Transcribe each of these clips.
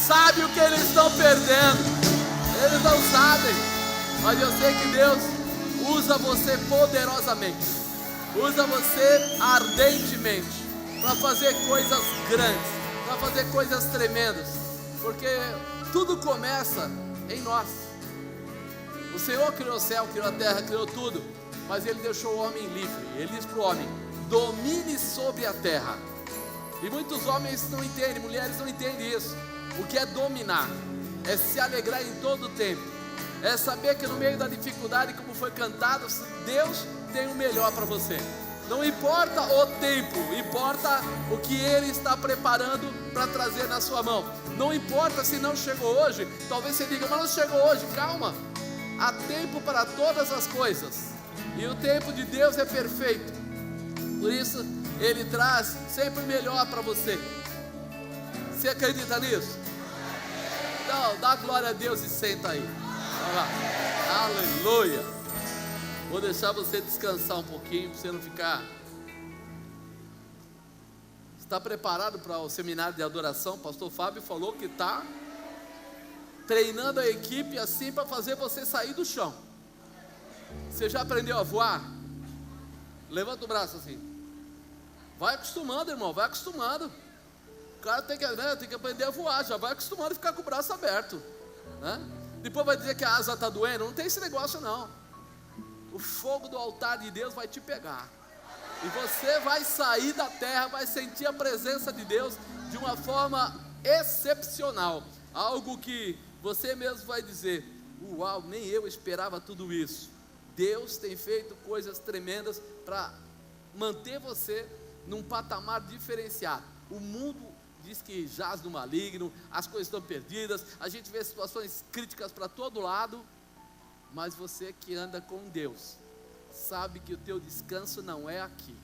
sabem o que eles estão perdendo. Eles não sabem. Mas eu sei que Deus usa você poderosamente, usa você ardentemente para fazer coisas grandes, para fazer coisas tremendas, porque tudo começa em nós. O Senhor criou o céu, criou a terra, criou tudo, mas Ele deixou o homem livre. Ele diz para o homem: domine sobre a terra. E muitos homens não entendem, mulheres não entendem isso. O que é dominar? É se alegrar em todo o tempo, é saber que no meio da dificuldade, como foi cantado, Deus tem o melhor para você. Não importa o tempo, importa o que Ele está preparando para trazer na sua mão. Não importa se não chegou hoje. Talvez você diga: mas não chegou hoje. Calma, há tempo para todas as coisas, e o tempo de Deus é perfeito. Por isso Ele traz sempre o melhor para você. Você acredita nisso? Então dá glória a Deus e senta aí. Aleluia. Vou deixar você descansar um pouquinho, para você não ficar. Está preparado para o seminário de adoração? O pastor Fábio falou que está treinando a equipe assim para fazer você sair do chão. Você já aprendeu a voar? Levanta o braço assim. Vai acostumando, irmão, vai acostumando. O cara tem que aprender a voar. Já vai acostumando a ficar com o braço aberto, né? Depois vai dizer que a asa está doendo. Não tem esse negócio não. O fogo do altar de Deus vai te pegar, e você vai sair da terra, vai sentir a presença de Deus de uma forma excepcional. Algo que você mesmo vai dizer: uau, nem eu esperava tudo isso. Deus tem feito coisas tremendas para manter você num patamar diferenciado. O mundo diz que jaz no maligno, as coisas estão perdidas, a gente vê situações críticas para todo lado, mas você que anda com Deus, sabe que o teu descanso não é aqui,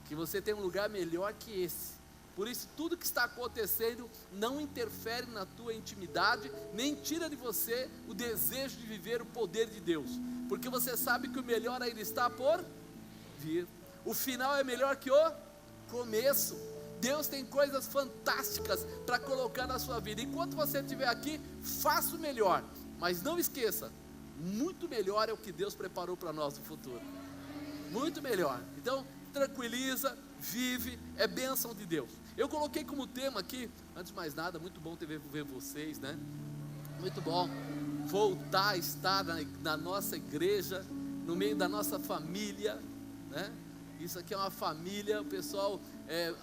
que você tem um lugar melhor que esse. Por isso tudo que está acontecendo não interfere na tua intimidade, nem tira de você o desejo de viver o poder de Deus, porque você sabe que o melhor ainda está por vir. O final é melhor que o começo. Deus tem coisas fantásticas para colocar na sua vida. Enquanto você estiver aqui, faça o melhor, mas não esqueça, muito melhor é o que Deus preparou para nós no futuro. Muito melhor. Então tranquiliza, vive, é bênção de Deus. Eu coloquei como tema aqui, antes de mais nada, muito bom ver vocês, né? Muito bom voltar a estar na nossa igreja, no meio da nossa família, né? Isso aqui é uma família. O pessoal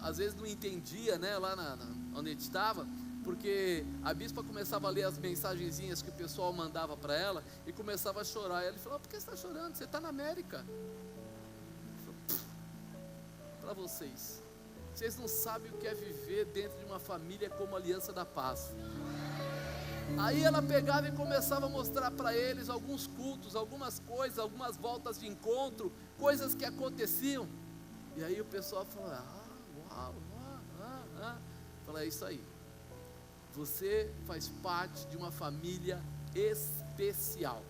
às vezes não entendia, né, lá onde a gente estava, porque a bispa começava a ler as mensagenzinhas que o pessoal mandava para ela e começava a chorar. E ela falou: por que você está chorando? Você está na América. Para vocês não sabem o que é viver dentro de uma família como a Aliança da Paz. Aí ela pegava e começava a mostrar para eles alguns cultos, algumas coisas, algumas voltas de encontro, coisas que aconteciam. E aí o pessoal falava: Fala: é isso aí. Você faz parte de uma família especial.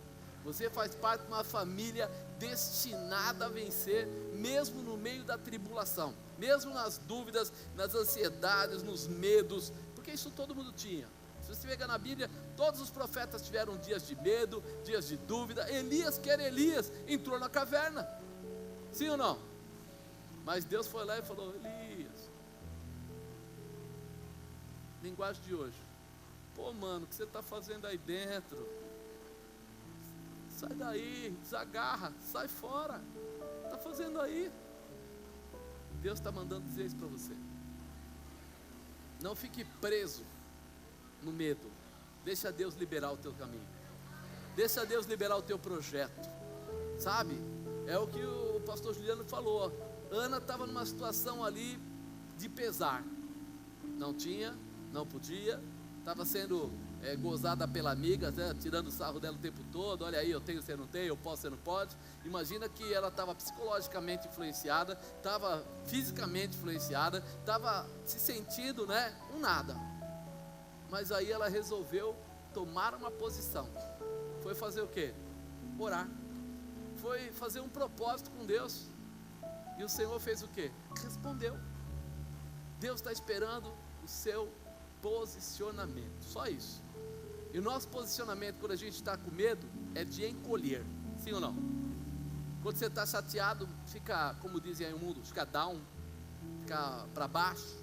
Você faz parte de uma família destinada a vencer, mesmo no meio da tribulação, mesmo nas dúvidas, nas ansiedades, nos medos, porque isso todo mundo tinha. Se você pegar na Bíblia, todos os profetas tiveram dias de medo, dias de dúvida. Elias, que era Elias, entrou na caverna, sim ou não? Mas Deus foi lá e falou: Elias, linguagem de hoje, pô mano, o que você está fazendo aí dentro? Sai daí, desagarra, sai fora. Está fazendo aí? Deus está mandando dizer isso para você. Não fique preso no medo. Deixa Deus liberar o teu caminho. Deixa Deus liberar o teu projeto. Sabe? É o que o pastor Juliano falou. Ana estava numa situação ali de pesar. Não tinha, não podia. Estava sendo gozada pela amiga, né, tirando sarro dela o tempo todo. Olha aí, eu tenho, você não tem, eu posso, você não pode. Imagina que ela estava psicologicamente influenciada, estava fisicamente influenciada, estava se sentindo, né, um nada. Mas aí ela resolveu tomar uma posição. Foi fazer o quê? Orar. Foi fazer um propósito com Deus. E o Senhor fez o quê? Respondeu. Deus está esperando o seu posicionamento, só isso. E o nosso posicionamento quando a gente está com medo é de encolher, sim ou não? Quando você está chateado, fica, como dizem aí no mundo, fica down, fica para baixo.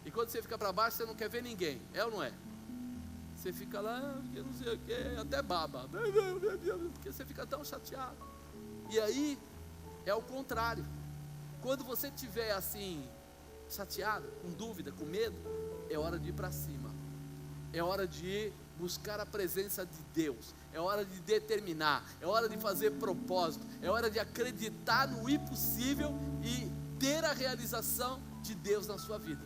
E quando você fica para baixo, você não quer ver ninguém, é ou não é? Você fica lá, eu não sei o que, até baba, porque você fica tão chateado. E aí, é o contrário. Quando você estiver assim, chateado, com dúvida, com medo, é hora de ir para cima. É hora de ir buscar a presença de Deus. É hora de determinar. É hora de fazer propósito. É hora de acreditar no impossível e ter a realização de Deus na sua vida.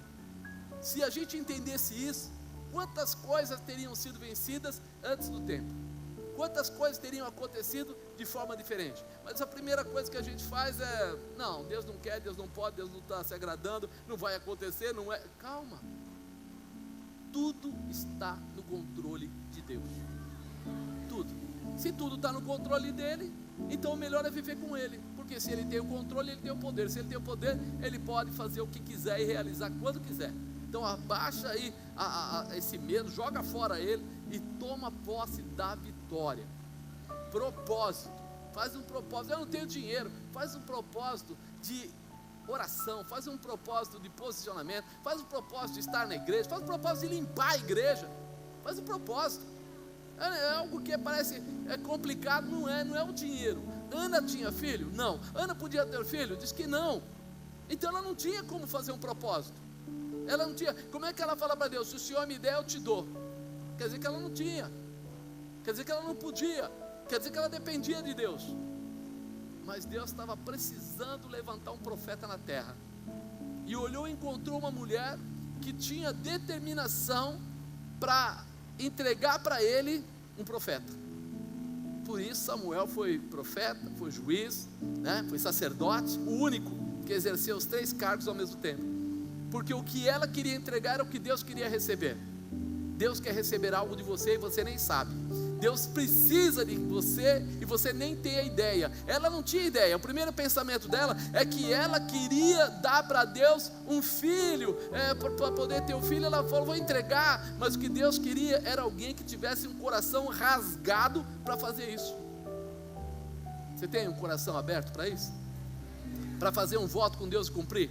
Se a gente entendesse isso, quantas coisas teriam sido vencidas antes do tempo? Quantas coisas teriam acontecido de forma diferente? Mas a primeira coisa que a gente faz é: não, Deus não quer, Deus não pode, Deus não está se agradando, não vai acontecer, não é. Calma. Tudo está no controle de Deus. Tudo. Se tudo está no controle dele, então o melhor é viver com ele. Porque se ele tem o controle, ele tem o poder. Se ele tem o poder, ele pode fazer o que quiser e realizar quando quiser. Então abaixa aí esse medo, joga fora ele e toma posse da vitória. Propósito. Faz um propósito. Eu não tenho dinheiro. Faz um propósito de oração, faz um propósito de posicionamento, faz um propósito de estar na igreja, faz um propósito de limpar a igreja, faz um propósito. É algo que parece complicado, não é o dinheiro. Ana tinha filho? Não. Ana podia ter filho? Diz que não. Então ela não tinha como fazer um propósito. Ela não tinha. Como é que ela fala para Deus: se o Senhor me der, eu te dou? Quer dizer que ela não tinha, quer dizer que ela não podia, quer dizer que ela dependia de Deus. Mas Deus estava precisando levantar um profeta na terra. E olhou e encontrou uma mulher que tinha determinação para entregar para ele um profeta. Por isso Samuel foi profeta, foi juiz, né? Foi sacerdote, o único que exerceu os 3 cargos ao mesmo tempo. Porque o que ela queria entregar era o que Deus queria receber. Deus quer receber algo de você e você nem sabe. Deus precisa de você e você nem tem a ideia. Ela não tinha ideia. O primeiro pensamento dela é que ela queria dar para Deus um filho, para poder ter um filho. Ela falou: vou entregar. Mas o que Deus queria era alguém que tivesse um coração rasgado para fazer isso. Você tem um coração aberto para isso? Para fazer um voto com Deus e cumprir?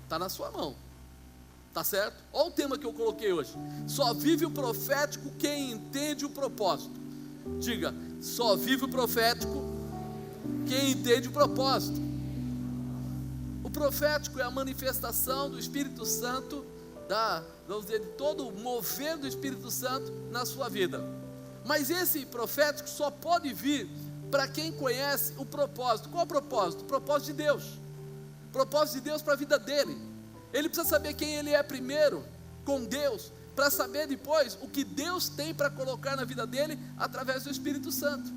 Está na sua mão. Tá certo? Olha o tema que eu coloquei hoje: só vive o profético quem entende o propósito. Diga: só vive o profético quem entende o propósito. O profético é a manifestação do Espírito Santo, vamos dizer, de todo o mover do Espírito Santo na sua vida. Mas esse profético só pode vir para quem conhece o propósito. Qual o propósito? O propósito de Deus. O propósito de Deus para a vida dele. Ele precisa saber quem ele é primeiro, com Deus, para saber depois o que Deus tem para colocar na vida dele através do Espírito Santo.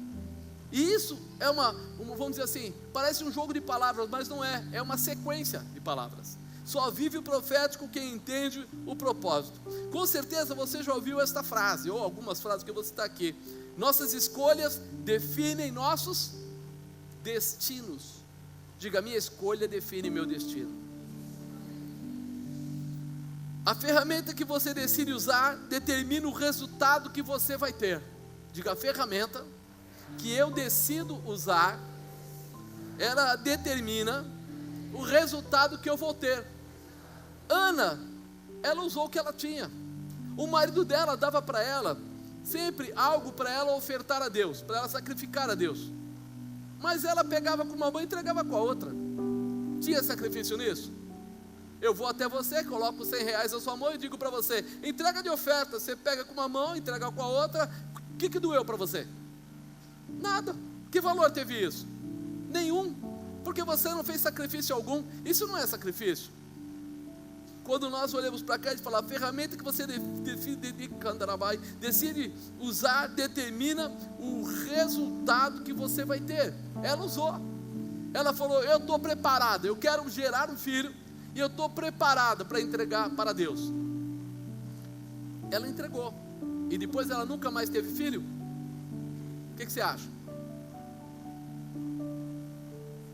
E isso é vamos dizer assim, parece um jogo de palavras, mas não é, é uma sequência de palavras. Só vive o profético quem entende o propósito. Com certeza você já ouviu esta frase, ou algumas frases que eu vou citar aqui: nossas escolhas definem nossos destinos. Diga: minha escolha define meu destino. A ferramenta que você decide usar determina o resultado que você vai ter. Diga: a ferramenta que eu decido usar, ela determina o resultado que eu vou ter. Ana, ela usou o que ela tinha. O marido dela dava para ela sempre algo para ela ofertar a Deus, para ela sacrificar a Deus. Mas ela pegava com uma mão e entregava com a outra. Tinha sacrifício nisso? Eu vou até você, coloco R$100 na sua mão e digo para você: entrega de oferta. Você pega com uma mão, entrega com a outra. O que doeu para você? Nada. Que valor teve isso? Nenhum. Porque você não fez sacrifício algum. Isso não é sacrifício. Quando nós olhamos para cá e falamos: a ferramenta que você decide usar determina o resultado que você vai ter. Ela usou. Ela falou: eu estou preparada, eu quero gerar um filho e eu estou preparada para entregar para Deus. Ela entregou. E depois ela nunca mais teve filho? O que você acha?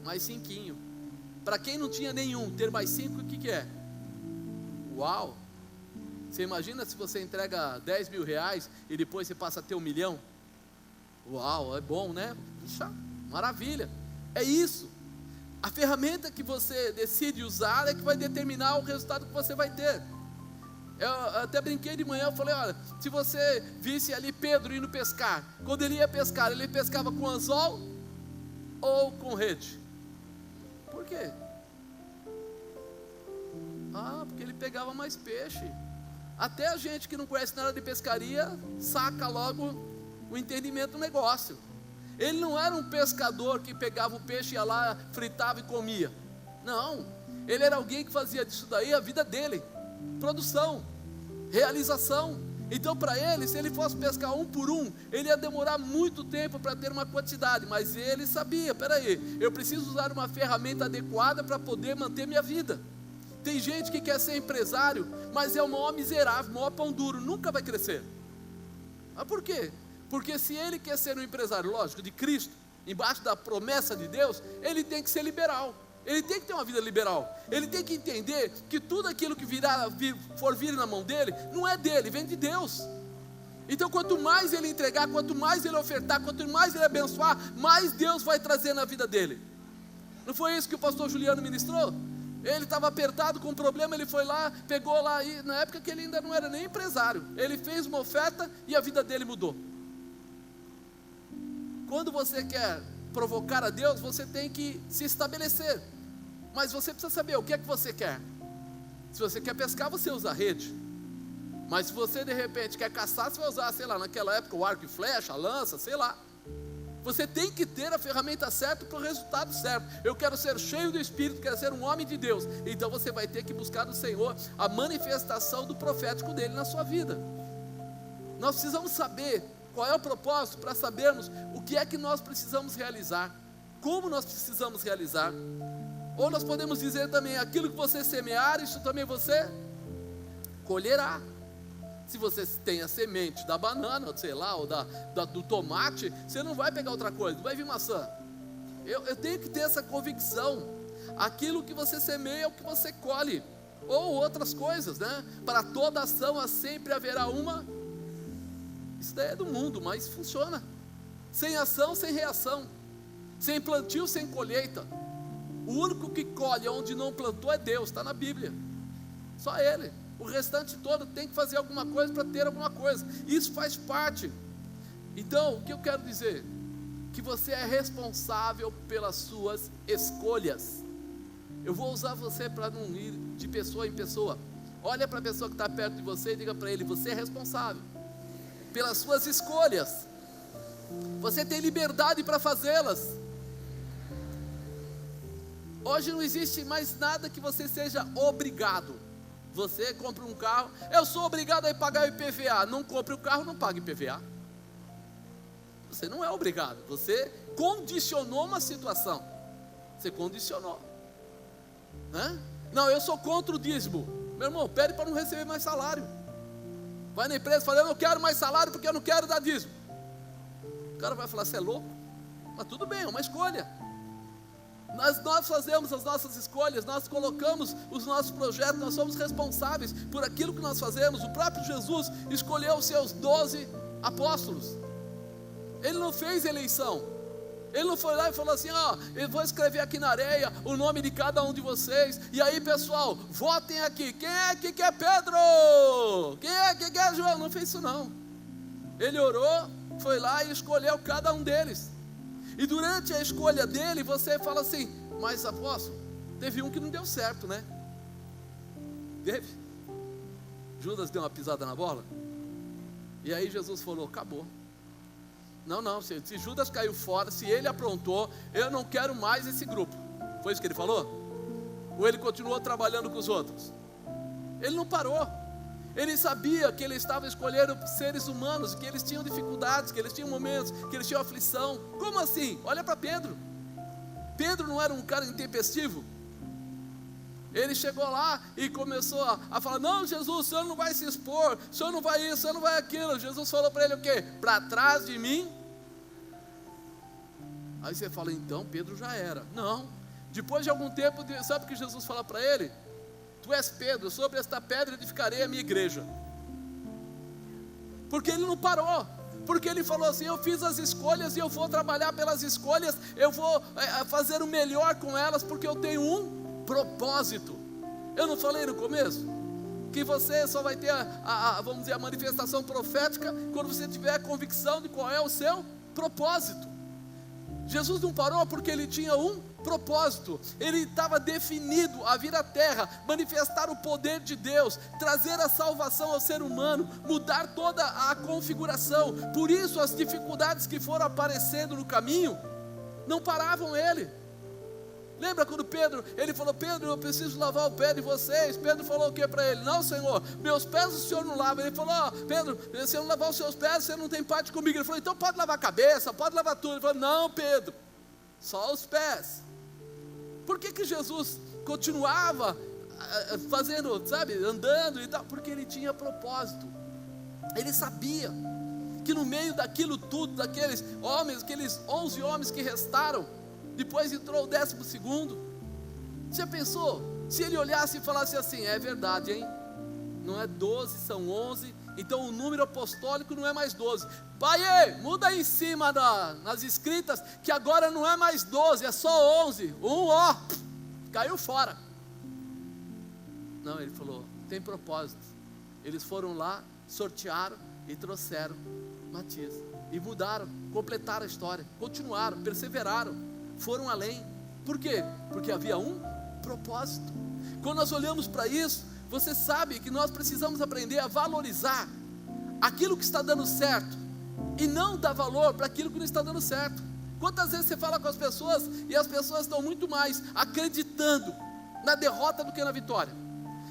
Mais 5. Para quem não tinha nenhum, ter mais 5, o que é? Uau! Você imagina se você entrega 10 mil reais e depois você passa a ter 1 milhão? Uau, é bom, né? Puxa, maravilha. É isso. A ferramenta que você decide usar é que vai determinar o resultado que você vai ter. Eu até brinquei de manhã, eu falei, olha, se você visse ali Pedro indo pescar, quando ele ia pescar, ele pescava com anzol ou com rede? Por quê? Porque ele pegava mais peixe. Até a gente que não conhece nada de pescaria, saca logo o entendimento do negócio. Ele não era um pescador que pegava o peixe, ia lá, fritava e comia. Não, ele era alguém que fazia disso daí a vida dele. Produção, realização. Então para ele, se ele fosse pescar 1 por 1, ele ia demorar muito tempo para ter uma quantidade. Mas ele sabia, peraí, eu preciso usar uma ferramenta adequada para poder manter minha vida. Tem gente que quer ser empresário, mas é o maior miserável, o maior pão duro, nunca vai crescer. Mas por quê? Porque se ele quer ser um empresário, lógico, de Cristo, embaixo da promessa de Deus, ele tem que ser liberal. Ele tem que ter uma vida liberal. Ele tem que entender que tudo aquilo que for vir na mão dele, não é dele, vem de Deus. Então quanto mais ele entregar, quanto mais ele ofertar, quanto mais ele abençoar, mais Deus vai trazer na vida dele. Não foi isso que o pastor Juliano ministrou? Ele estava apertado com um problema, ele foi lá, pegou lá, e na época que ele ainda não era nem empresário, ele fez uma oferta e a vida dele mudou. Quando você quer provocar a Deus, você tem que se estabelecer. Mas você precisa saber o que é que você quer. Se você quer pescar, você usa a rede. Mas se você de repente quer caçar, você vai usar, sei lá, naquela época o arco e flecha, a lança, sei lá. Você tem que ter a ferramenta certa para o resultado certo. Eu quero ser cheio do Espírito, quero ser um homem de Deus. Então você vai ter que buscar do Senhor a manifestação do profético dele na sua vida. Nós precisamos saber qual é o propósito para sabermos o que é que nós precisamos realizar, como nós precisamos realizar. Ou nós podemos dizer também, aquilo que você semear, isso também você colherá. Se você tem a semente da banana, sei lá, ou do tomate, você não vai pegar outra coisa, não vai vir maçã. Eu tenho que ter essa convicção. Aquilo que você semeia é o que você colhe. Ou outras coisas, né? Para toda ação sempre haverá uma. Isso daí é do mundo, mas funciona. Sem ação, sem reação. Sem plantio, sem colheita. O único que colhe onde não plantou é Deus, está na Bíblia. Só Ele. O restante todo tem que fazer alguma coisa para ter alguma coisa. Isso faz parte. Então, o que eu quero dizer? Que você é responsável pelas suas escolhas. Eu vou usar você para não ir de pessoa em pessoa. Olha para a pessoa que está perto de você e diga para ele, você é responsável pelas suas escolhas. Você tem liberdade para fazê-las. Hoje não existe mais nada que você seja obrigado. Você compra um carro, eu sou obrigado a pagar o IPVA. Não compre o carro, não pague IPVA. Você não é obrigado, você condicionou uma situação. Você condicionou. Não, eu sou contra o dízimo. Meu irmão, pede para não receber mais salário. Vai na empresa e fala, eu não quero mais salário porque eu não quero dar dízimo. O cara vai falar, você é louco? Mas tudo bem, é uma escolha. Nós fazemos as nossas escolhas, nós colocamos os nossos projetos, nós somos responsáveis por aquilo que nós fazemos. O próprio Jesus escolheu os seus 12 apóstolos. Ele não fez eleição. Ele não foi lá e falou assim, eu vou escrever aqui na areia o nome de cada um de vocês. E aí pessoal, votem aqui. Quem é que quer Pedro? Quem é que quer João? Não fez isso não. Ele orou, foi lá e escolheu cada um deles. E durante a escolha dele, você fala assim, mas apóstolo, teve um que não deu certo, né? Teve? Judas deu uma pisada na bola? E aí Jesus falou, acabou. Não, se Judas caiu fora, se ele aprontou, eu não quero mais esse grupo. Foi isso que ele falou? Ou ele continuou trabalhando com os outros? Ele não parou. Ele sabia que ele estava escolhendo seres humanos, que eles tinham dificuldades, que eles tinham momentos, que eles tinham aflição. Como assim? Olha para Pedro. Pedro não era um cara intempestivo. Ele chegou lá e começou a falar, não Jesus, o senhor não vai se expor, o senhor não vai isso, o senhor não vai aquilo. Jesus falou para ele o quê? Para trás de mim. Aí você fala, então Pedro já era. Não, depois de algum tempo, sabe o que Jesus fala para ele? tu és Pedro, sobre esta pedra edificarei a minha igreja. Porque ele não parou, porque ele falou assim: eu fiz as escolhas e eu vou trabalhar pelas escolhas, eu vou fazer o melhor com elas, porque eu tenho um propósito. Eu não falei no começo que você só vai ter vamos dizer, a manifestação profética quando você tiver a convicção de qual é o seu propósito. Jesus não parou porque ele tinha um propósito. Ele estava definido a vir à terra, manifestar o poder de Deus, trazer a salvação ao ser humano, mudar toda a configuração. Por isso as dificuldades que foram aparecendo no caminho não paravam ele. Lembra quando Pedro, ele falou: Pedro, eu preciso lavar o pé de vocês. Pedro falou o que para ele? Não, Senhor, meus pés o Senhor não lava. Ele falou: Pedro, se eu não lavar os seus pés, você não tem parte comigo. Ele falou: então pode lavar a cabeça, pode lavar tudo. Ele falou: não, Pedro, só os pés. Por que Jesus continuava fazendo, sabe, andando e tal? Porque ele tinha propósito. Ele sabia que no meio daquilo tudo, daqueles homens, aqueles 11 homens que restaram, depois entrou o 12º. Você pensou? Se ele olhasse e falasse assim: é verdade, hein? Não é 12, são 11. Então o número apostólico não é mais 12. Pai, muda aí em cima nas escritas, que agora não é mais 12, é só 11. Caiu fora. Não, ele falou: tem propósito. Eles foram lá, sortearam e trouxeram Matias. E mudaram, completaram a história, continuaram, perseveraram. Foram além. Por quê? Porque havia um propósito. Quando nós olhamos para isso, você sabe que nós precisamos aprender a valorizar aquilo que está dando certo e não dar valor para aquilo que não está dando certo. Quantas vezes você fala com as pessoas e as pessoas estão muito mais acreditando na derrota do que na vitória?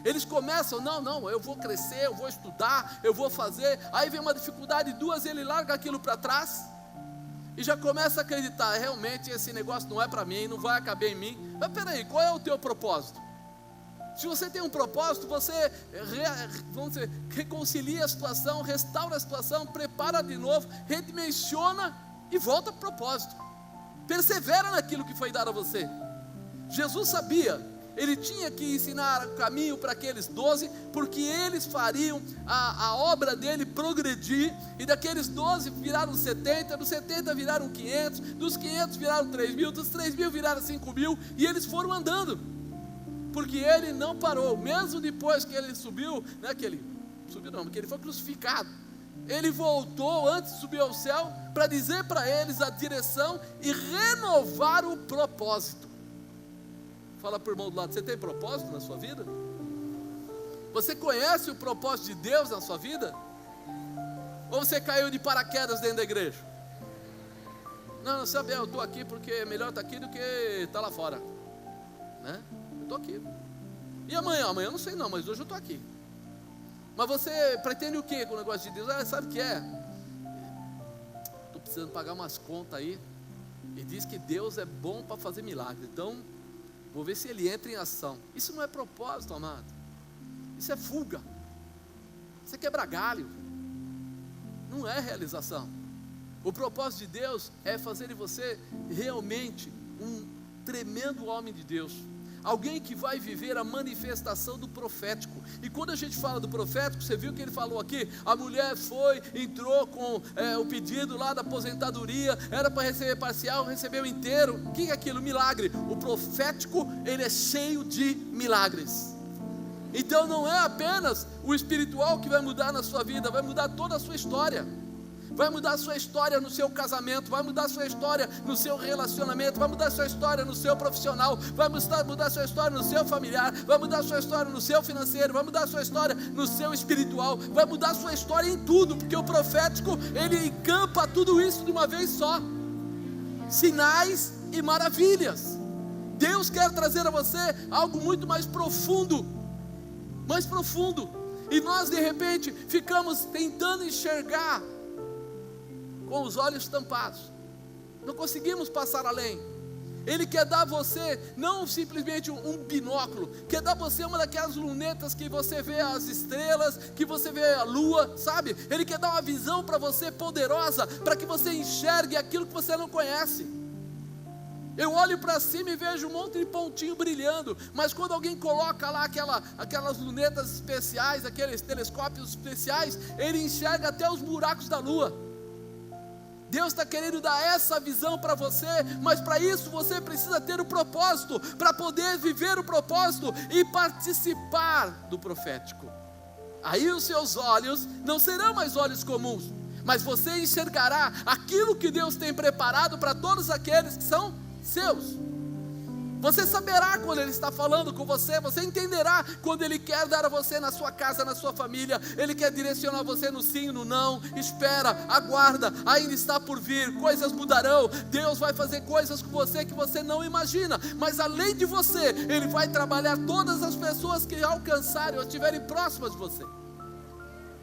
Eles começam: não, eu vou crescer, eu vou estudar, eu vou fazer. Aí vem uma dificuldade, 2, ele larga aquilo para trás e já começa a acreditar: realmente esse negócio não é para mim, não vai caber em mim. Mas peraí, qual é o teu propósito? Se você tem um propósito, você vamos dizer, reconcilia a situação, restaura a situação, prepara de novo, redimensiona e volta para o propósito. Persevera naquilo que foi dado a você. Jesus sabia, ele tinha que ensinar o caminho para aqueles 12, porque eles fariam a obra dele progredir, e daqueles 12 viraram 70, dos 70 viraram 500, dos 500 viraram 3.000, dos 3.000 viraram 5.000, e eles foram andando, porque ele não parou, mesmo depois que ele subiu, porque ele foi crucificado, ele voltou antes de subir ao céu, para dizer para eles a direção e renovar o propósito. Fala para o irmão do lado: você tem propósito na sua vida? Você conhece o propósito de Deus na sua vida? Ou você caiu de paraquedas dentro da igreja? Não, sabe, eu estou aqui porque é melhor estar aqui do que estar lá fora, né? Eu estou aqui. E amanhã? Amanhã eu não sei não, mas hoje eu estou aqui. Mas você pretende o que com o negócio de Deus? Sabe o que é? Estou precisando pagar umas contas aí, e diz que Deus é bom para fazer milagre, então vou ver se ele entra em ação. Isso não é propósito, amado. Isso é fuga. Isso é quebrar galho. Não é realização. O propósito de Deus é fazer de você realmente um tremendo homem de Deus. Alguém que vai viver a manifestação do profético. E quando a gente fala do profético, você viu que ele falou aqui: a mulher entrou com o pedido lá da aposentadoria, era para receber parcial, recebeu inteiro. O que é aquilo? Milagre. O profético, ele é cheio de milagres. Então não é apenas o espiritual que vai mudar na sua vida, vai mudar toda a sua história. Vai mudar a sua história no seu casamento, vai mudar a sua história no seu relacionamento, vai mudar a sua história no seu profissional, vai mudar a sua história no seu familiar, vai mudar a sua história no seu financeiro, vai mudar a sua história no seu espiritual, vai mudar a sua história em tudo, porque o profético, ele encampa tudo isso de uma vez só. Sinais e maravilhas. Deus quer trazer a você algo muito mais profundo, e nós de repente ficamos tentando enxergar com os olhos tampados, não conseguimos passar além. Ele quer dar a você não simplesmente um binóculo, quer dar a você uma daquelas lunetas que você vê as estrelas, que você vê a lua, sabe? Ele quer dar uma visão para você poderosa, para que você enxergue aquilo que você não conhece. Eu olho para cima e vejo um monte de pontinho brilhando, mas quando alguém coloca lá aquelas lunetas especiais, aqueles telescópios especiais, ele enxerga até os buracos da lua. Deus está querendo dar essa visão para você, mas para isso você precisa ter o propósito, para poder viver o propósito e participar do profético. Aí os seus olhos não serão mais olhos comuns, mas você enxergará aquilo que Deus tem preparado para todos aqueles que são seus. Você saberá quando Ele está falando com você, você entenderá quando Ele quer dar a você na sua casa, na sua família, Ele quer direcionar você no sim, no não. Espera, aguarda, ainda está por vir, coisas mudarão, Deus vai fazer coisas com você que você não imagina, mas além de você, Ele vai trabalhar todas as pessoas que alcançarem ou estiverem próximas de você.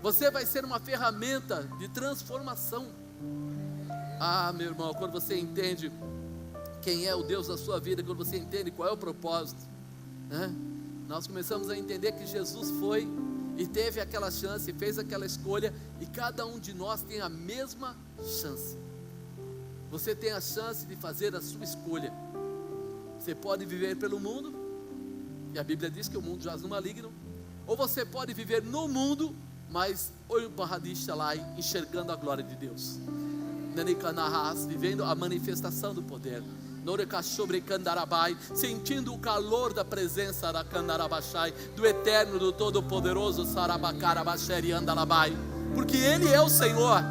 Você vai ser uma ferramenta de transformação. Ah, meu irmão, quando você entende quem é o Deus da sua vida, quando você entende qual é o propósito, né? Nós começamos a entender que Jesus foi e teve aquela chance, fez aquela escolha, e cada um de nós tem a mesma chance. Você tem a chance de fazer a sua escolha. Você pode viver pelo mundo, e a Bíblia diz que o mundo jaz no maligno, ou você pode viver no mundo, mas oi barradista lá, enxergando a glória de Deus, vivendo a manifestação do poder, sentindo o calor da presença da Candarabachai, do eterno, do todo-poderoso Sarabacarabacheri Andalabai, porque Ele é o Senhor,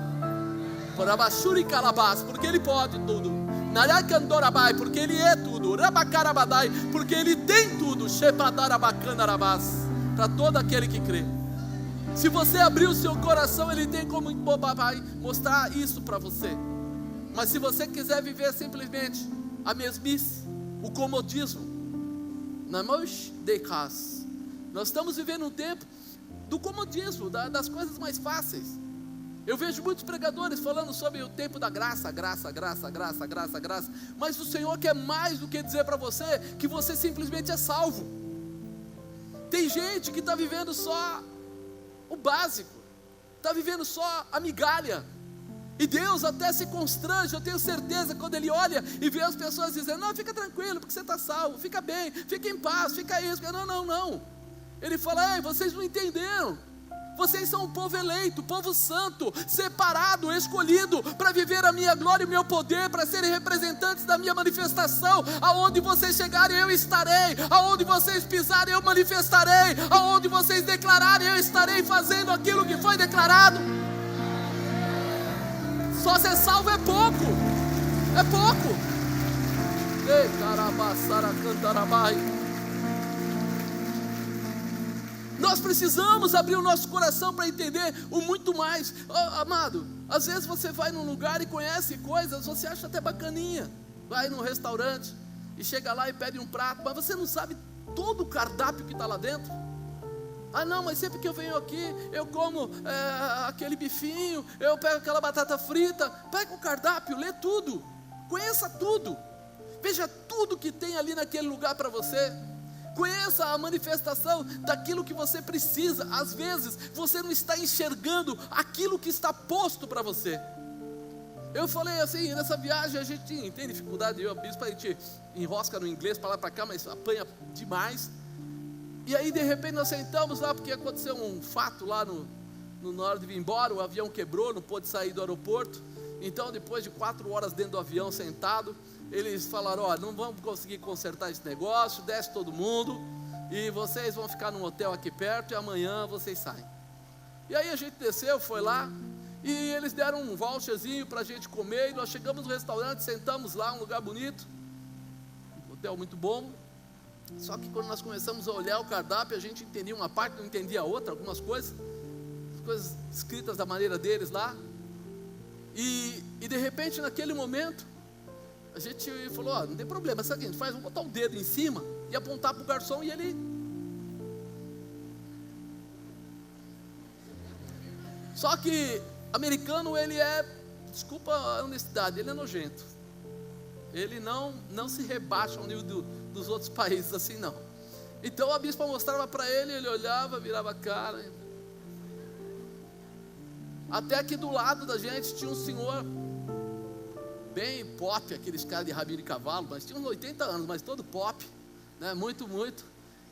porque Ele pode tudo, Narakandorabai, porque Ele é tudo, Rabacarabadai, porque Ele tem tudo, Shepadarabacandarabás, para todo aquele que crê. Se você abrir o seu coração, Ele tem como mostrar isso para você. Mas se você quiser viver simplesmente a mesmice, o comodismo, nós estamos vivendo um tempo do comodismo, das coisas mais fáceis. Eu vejo muitos pregadores falando sobre o tempo da graça, graça, mas o Senhor quer mais do que dizer para você que você simplesmente é salvo. Tem gente que está vivendo só o básico, está vivendo só a migalha, e Deus até se constrange, eu tenho certeza, quando Ele olha e vê as pessoas dizendo: não, fica tranquilo, porque você está salvo, fica bem, fica em paz, fica isso, não, Ele fala: ei, vocês não entenderam, vocês são um povo eleito, povo santo, separado, escolhido, para viver a minha glória e o meu poder, para serem representantes da minha manifestação. Aonde vocês chegarem, eu estarei, aonde vocês pisarem, eu manifestarei, aonde vocês declararem, eu estarei fazendo aquilo que foi declarado. Só ser salvo é pouco, Ei, carabaçara cantarabai. Nós precisamos abrir o nosso coração para entender o muito mais. Amado, às vezes você vai num lugar e conhece coisas, você acha até bacaninha. Vai num restaurante e chega lá e pede um prato, mas você não sabe todo o cardápio que está lá dentro. Ah não, mas sempre que eu venho aqui, eu como aquele bifinho, eu pego aquela batata frita. Pega o cardápio, lê tudo, conheça tudo, veja tudo que tem ali naquele lugar para você. Conheça a manifestação daquilo que você precisa. Às vezes você não está enxergando aquilo que está posto para você. Eu falei assim, nessa viagem a gente tem dificuldade, eu e a bispa, a gente enrosca no inglês para lá para cá, mas apanha demais. E aí de repente nós sentamos lá, porque aconteceu um fato lá na hora de vir embora, o avião quebrou, não pôde sair do aeroporto. Então depois de 4 horas dentro do avião sentado, eles falaram: ó, não vamos conseguir consertar esse negócio, desce todo mundo, e vocês vão ficar num hotel aqui perto, e amanhã vocês saem. E aí a gente desceu, foi lá, e eles deram um voucherzinho para a gente comer, e nós chegamos no restaurante, sentamos lá, um lugar bonito, um hotel muito bom. Só que quando nós começamos a olhar o cardápio, a gente entendia uma parte, não entendia a outra, algumas coisas escritas da maneira deles lá. E de repente, naquele momento, a gente falou: ó, não tem problema, sabe o que a gente faz? Vamos botar o dedo em cima e apontar para o garçom, e ele... Só que americano, ele é, desculpa a honestidade, ele é nojento. Ele não se rebaixa ao nível dos outros países assim, não. Então a bispa mostrava para ele, ele olhava, virava a cara. Até que do lado da gente tinha um senhor bem pop, aqueles caras de rabinho de cavalo, mas tinha uns 80 anos, mas todo pop, né? Muito, muito.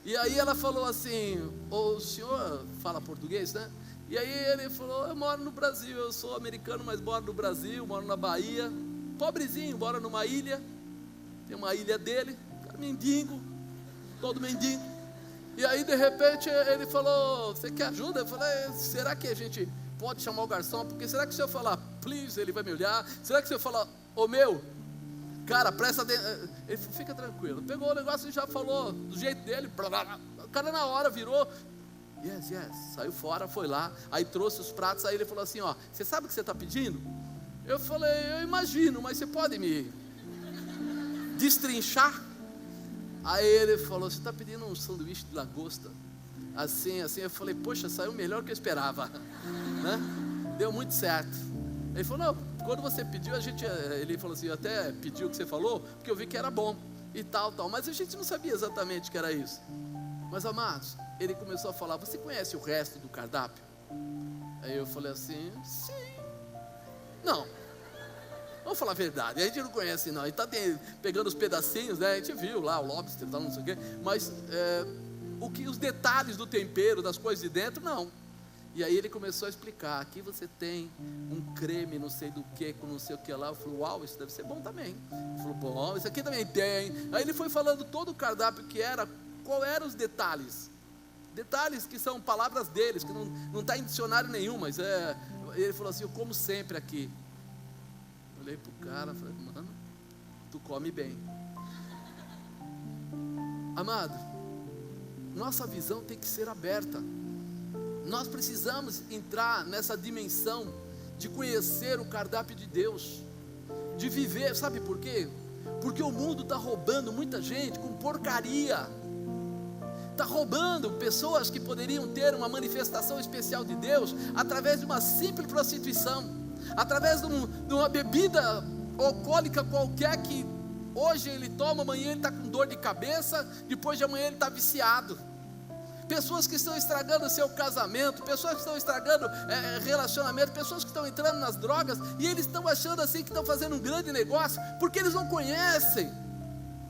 E aí ela falou assim: o senhor fala português, né? E aí ele falou: eu moro no Brasil, eu sou americano, mas moro no Brasil, moro na Bahia, pobrezinho, mora numa ilha, tem uma ilha dele, mendigo, todo mendigo. E aí de repente ele falou: você quer ajuda? Eu falei: será que a gente pode chamar o garçom? Porque será que se eu falar please, ele vai me olhar? Será que se eu falar ô meu, cara, presta atenção? Ele falou: fica tranquilo. Pegou o negócio e já falou do jeito dele. O cara na hora virou yes, saiu fora, foi lá, aí trouxe os pratos. Aí ele falou assim: ó, você sabe o que você está pedindo? Eu falei: eu imagino, mas você pode me destrinchar? Aí ele falou: você está pedindo um sanduíche de lagosta, assim. Eu falei: poxa, saiu melhor do que eu esperava, né? Deu muito certo. Ele falou: não, quando você pediu, ele falou assim: eu até pedi o que você falou, porque eu vi que era bom, e tal, mas a gente não sabia exatamente que era isso. Mas amados, ele começou a falar: você conhece o resto do cardápio? Aí eu falei assim: sim. Não, vamos falar a verdade, a gente não conhece não, a gente está pegando os pedacinhos, né? A gente viu lá o lobster, tal, não sei o quê, mas os detalhes do tempero, das coisas de dentro, não. E aí ele começou a explicar: aqui você tem um creme não sei do que, com não sei o que lá. Eu falei: uau, isso deve ser bom também. Ele falou: bom, isso aqui também tem. Aí ele foi falando todo o cardápio que era, qual eram os detalhes que são palavras deles, que não está em dicionário nenhum, mas ele falou assim: eu como sempre aqui. Olhei pro cara, falei: mano, tu come bem. Amado, nossa visão tem que ser aberta. Nós precisamos entrar nessa dimensão de conhecer o cardápio de Deus, de viver. Sabe por quê? Porque o mundo está roubando muita gente com porcaria, está roubando pessoas que poderiam ter uma manifestação especial de Deus através de uma simples prostituição, através de uma bebida alcoólica qualquer, que hoje ele toma, amanhã ele está com dor de cabeça, depois de amanhã ele está viciado. Pessoas que estão estragando o seu casamento, pessoas que estão estragando relacionamento, pessoas que estão entrando nas drogas, e eles estão achando assim que estão fazendo um grande negócio, porque eles não conhecem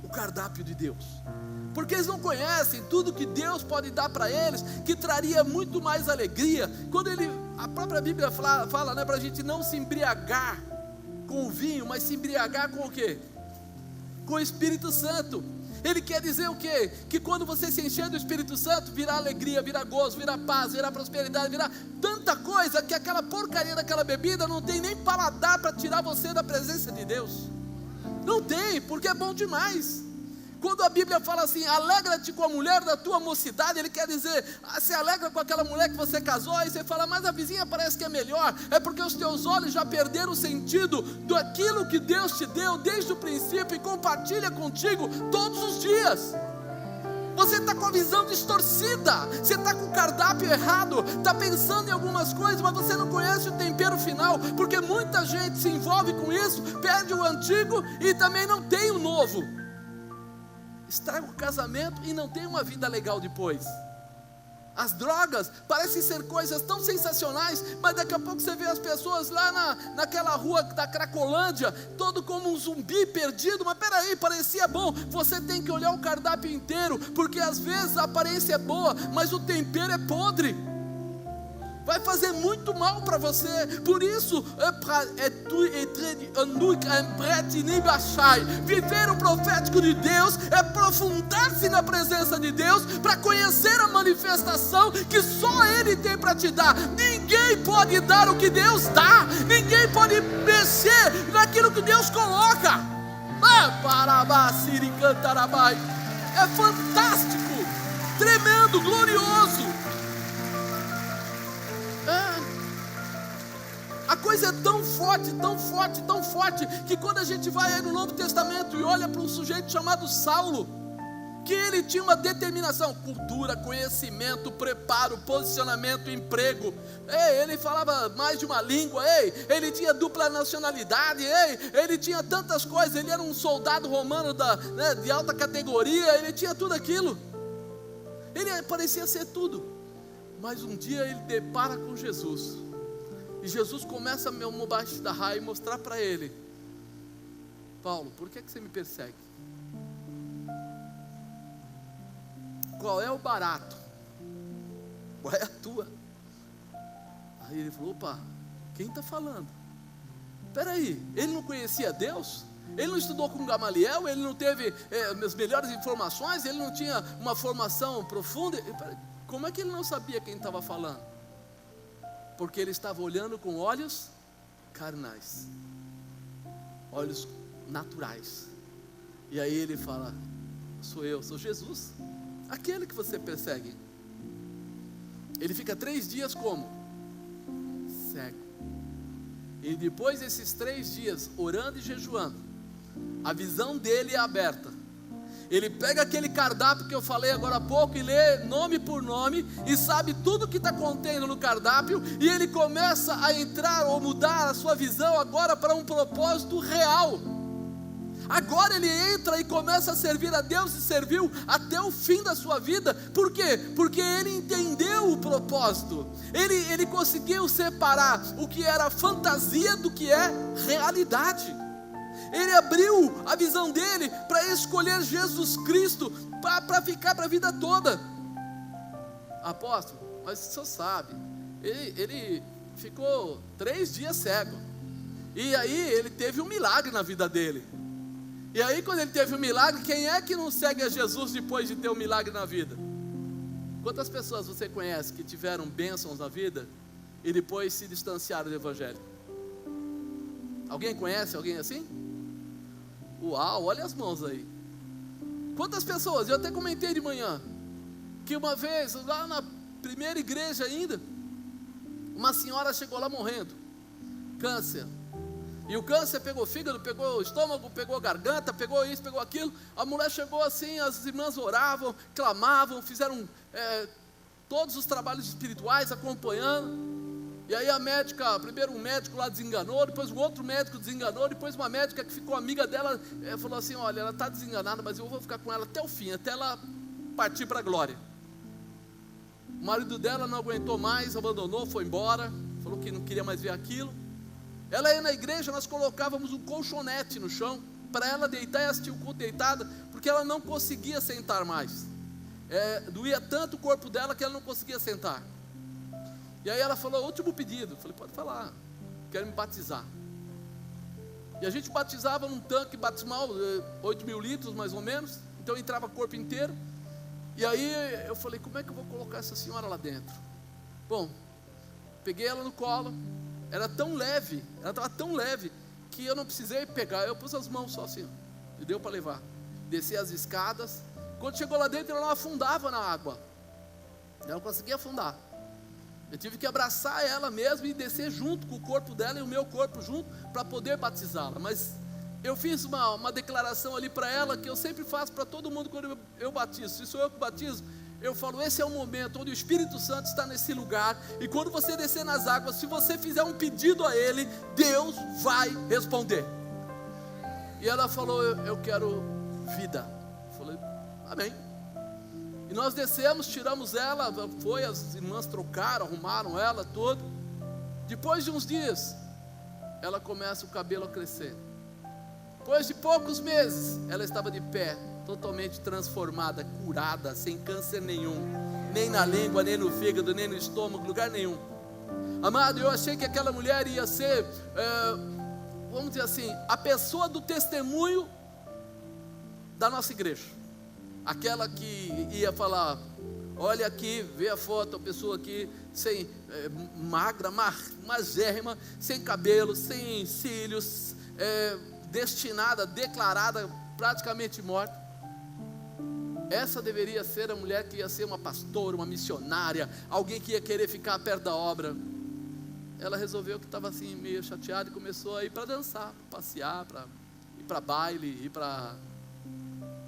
o cardápio de Deus, porque eles não conhecem tudo que Deus pode dar para eles, que traria muito mais alegria. Quando a própria Bíblia fala, né, para a gente não se embriagar com o vinho, mas se embriagar com o quê? Com o Espírito Santo. Ele quer dizer o quê? Que quando você se encher do Espírito Santo, virá alegria, virá gozo, virá paz, virá prosperidade, virá tanta coisa, que aquela porcaria daquela bebida não tem nem paladar para tirar você da presença de Deus. Não tem, porque é bom demais. Quando a Bíblia fala assim: alegra-te com a mulher da tua mocidade, ele quer dizer, se alegra com aquela mulher que você casou. Aí você fala: mas a vizinha parece que é melhor. É porque os teus olhos já perderam o sentido daquilo que Deus te deu desde o princípio e compartilha contigo todos os dias. Você está com a visão distorcida, você está com o cardápio errado, está pensando em algumas coisas, mas você não conhece o tempero final, porque muita gente se envolve com isso, perde o antigo e também não tem o novo. Estraga o casamento e não tem uma vida legal depois. As drogas parecem ser coisas tão sensacionais, mas daqui a pouco você vê as pessoas lá naquela rua da Cracolândia, todo como um zumbi perdido. Mas peraí, parecia bom. Você tem que olhar o cardápio inteiro, porque às vezes a aparência é boa, mas o tempero é podre, vai fazer muito mal para você. Por isso, viver o profético de Deus é aprofundar-se na presença de Deus, para conhecer a manifestação que só Ele tem para te dar. Ninguém pode dar o que Deus dá, ninguém pode mexer naquilo que Deus coloca. É fantástico, tremendo, glorioso. A coisa é tão forte, tão forte, tão forte, que quando a gente vai aí no Novo Testamento e olha para um sujeito chamado Saulo, que ele tinha uma determinação, cultura, conhecimento, preparo, posicionamento, emprego. Ele falava mais de uma língua, ele tinha dupla nacionalidade, ele tinha tantas coisas, ele era um soldado romano de alta categoria, ele tinha tudo aquilo, ele parecia ser tudo. Mas um dia ele depara com Jesus, e Jesus começa a mostrar para ele Paulo, por que você me persegue? Qual é o barato? Qual é a tua? Aí ele falou, opa, quem está falando? Espera aí, ele não conhecia Deus? Ele não estudou com Gamaliel? Ele não teve as melhores informações? Ele não tinha uma formação profunda? Como é que ele não sabia quem estava falando? Porque ele estava olhando com olhos carnais, olhos naturais. E aí ele fala, sou eu, sou Jesus, aquele que você persegue. Ele fica 3 dias como? Cego. E depois desses 3 dias, orando e jejuando, a visão dele é aberta. Ele pega aquele cardápio que eu falei agora há pouco e lê nome por nome e sabe tudo que está contendo no cardápio, e ele começa a entrar ou mudar a sua visão agora para um propósito real. Agora ele entra e começa a servir a Deus, e serviu até o fim da sua vida. Por quê? Porque ele entendeu o propósito. Ele conseguiu separar o que era fantasia do que é realidade. Ele abriu a visão dele para escolher Jesus Cristo para ficar para a vida toda. Apóstolo, mas o senhor sabe, ele ficou 3 dias cego, e aí ele teve um milagre na vida dele. E aí quando ele teve um milagre, quem é que não segue a Jesus depois de ter um milagre na vida? Quantas pessoas você conhece que tiveram bênçãos na vida e depois se distanciaram do Evangelho? Alguém conhece alguém assim? Uau, olha as mãos aí. Quantas pessoas, eu até comentei de manhã, que uma vez, lá na primeira igreja ainda, uma senhora chegou lá morrendo, câncer. E o câncer pegou o fígado, pegou o estômago, pegou a garganta, pegou isso, pegou aquilo. A mulher chegou assim, as irmãs oravam, clamavam, fizeram todos os trabalhos espirituais, acompanhando. E aí a médica, primeiro um médico lá desenganou, depois o outro médico desenganou, depois uma médica que ficou amiga dela, falou assim, olha, ela está desenganada, mas eu vou ficar com ela até o fim, até ela partir para a glória. O marido dela não aguentou mais, abandonou, foi embora, falou que não queria mais ver aquilo. Ela ia na igreja, nós colocávamos um colchonete no chão, para ela deitar e assistir o culto deitada, porque ela não conseguia sentar mais. Doía tanto o corpo dela que ela não conseguia sentar. E aí ela falou, último pedido. Eu falei, pode falar, quero me batizar. E a gente batizava num tanque batismal, 8.000 litros mais ou menos, então entrava o corpo inteiro. E aí eu falei, como é que eu vou colocar essa senhora lá dentro? Bom, peguei ela no colo, era tão leve, ela estava tão leve, que eu não precisei pegar, eu pus as mãos só assim, e deu para levar. Desci as escadas, quando chegou lá dentro ela não afundava na água, ela não conseguia afundar. Eu tive que abraçar ela mesmo e descer junto com o corpo dela e o meu corpo junto, para poder batizá-la. Mas eu fiz uma declaração ali para ela, que eu sempre faço para todo mundo quando eu batizo. Se sou eu que batizo, eu falo, esse é o momento onde o Espírito Santo está nesse lugar, e quando você descer nas águas, se você fizer um pedido a Ele, Deus vai responder. E ela falou, eu quero vida. Eu falei, amém. E nós descemos, tiramos ela, as irmãs trocaram, arrumaram ela toda. Depois de uns dias, ela começa o cabelo a crescer. Depois de poucos meses, ela estava de pé, totalmente transformada, curada, sem câncer nenhum, nem na língua, nem no fígado, nem no estômago, lugar nenhum. Amado, eu achei que aquela mulher ia ser, vamos dizer assim, a pessoa do testemunho da nossa igreja. Aquela que ia falar, olha aqui, vê a foto, a pessoa aqui, sem, magra, magérrima, sem cabelo, sem cílios, destinada, declarada, praticamente morta. Essa deveria ser a mulher que ia ser uma pastora, uma missionária, alguém que ia querer ficar perto da obra. Ela resolveu que estava assim, meio chateada, e começou a ir para dançar, para passear, para ir para baile,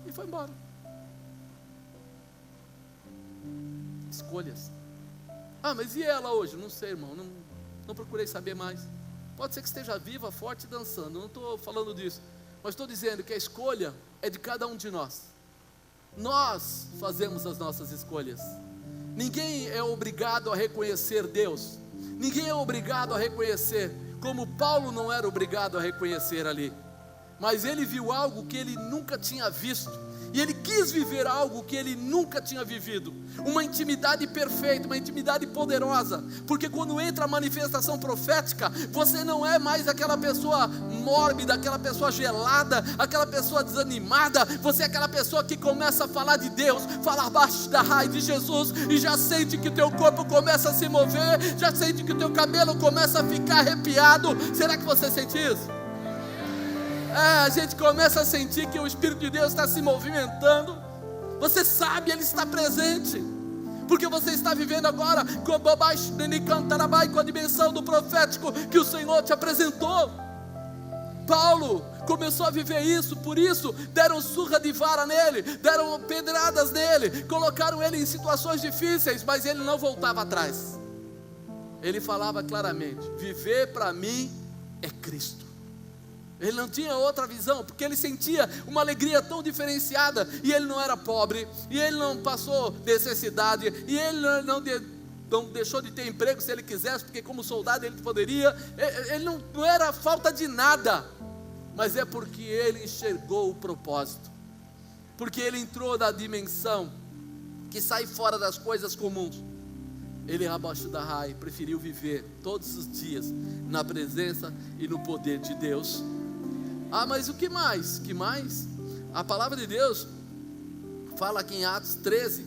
e foi embora. Escolhas. Mas e ela hoje? Não sei, irmão, não procurei saber mais. Pode ser que esteja viva, forte e dançando, não estou falando disso, mas estou dizendo que a escolha é de cada um de nós. Nós fazemos as nossas escolhas. Ninguém é obrigado a reconhecer Deus, ninguém é obrigado a reconhecer, como Paulo não era obrigado a reconhecer ali. mas ele viu algo que ele nunca tinha visto, e ele quis viver algo que ele nunca tinha vivido, uma intimidade perfeita, uma intimidade poderosa, porque quando entra a manifestação profética, você não é mais aquela pessoa mórbida, aquela pessoa gelada, aquela pessoa desanimada, você é aquela pessoa que começa a falar de Deus, falar abaixo da raiz de Jesus, e já sente que o teu corpo começa a se mover, já sente que o teu cabelo começa a ficar arrepiado. Será que você sente isso? A gente começa a sentir que o Espírito de Deus está se movimentando. Você sabe, Ele está presente, porque você está vivendo agora com a dimensão do profético que o Senhor te apresentou. Paulo começou a viver isso, por isso deram surra de vara nele, deram pedradas nele, colocaram ele em situações difíceis, mas ele não voltava atrás. Ele falava claramente: viver para mim é Cristo. Ele não tinha outra visão, porque ele sentia uma alegria tão diferenciada, e ele não era pobre, e ele não passou necessidade, e ele não deixou de ter emprego se ele quisesse, porque como soldado ele poderia, ele não era falta de nada, mas é porque ele enxergou o propósito, porque ele entrou na dimensão que sai fora das coisas comuns. Ele, abaixo da raia, preferiu viver todos os dias na presença e no poder de Deus. Mas o que mais? Que mais? A palavra de Deus fala aqui em Atos 13,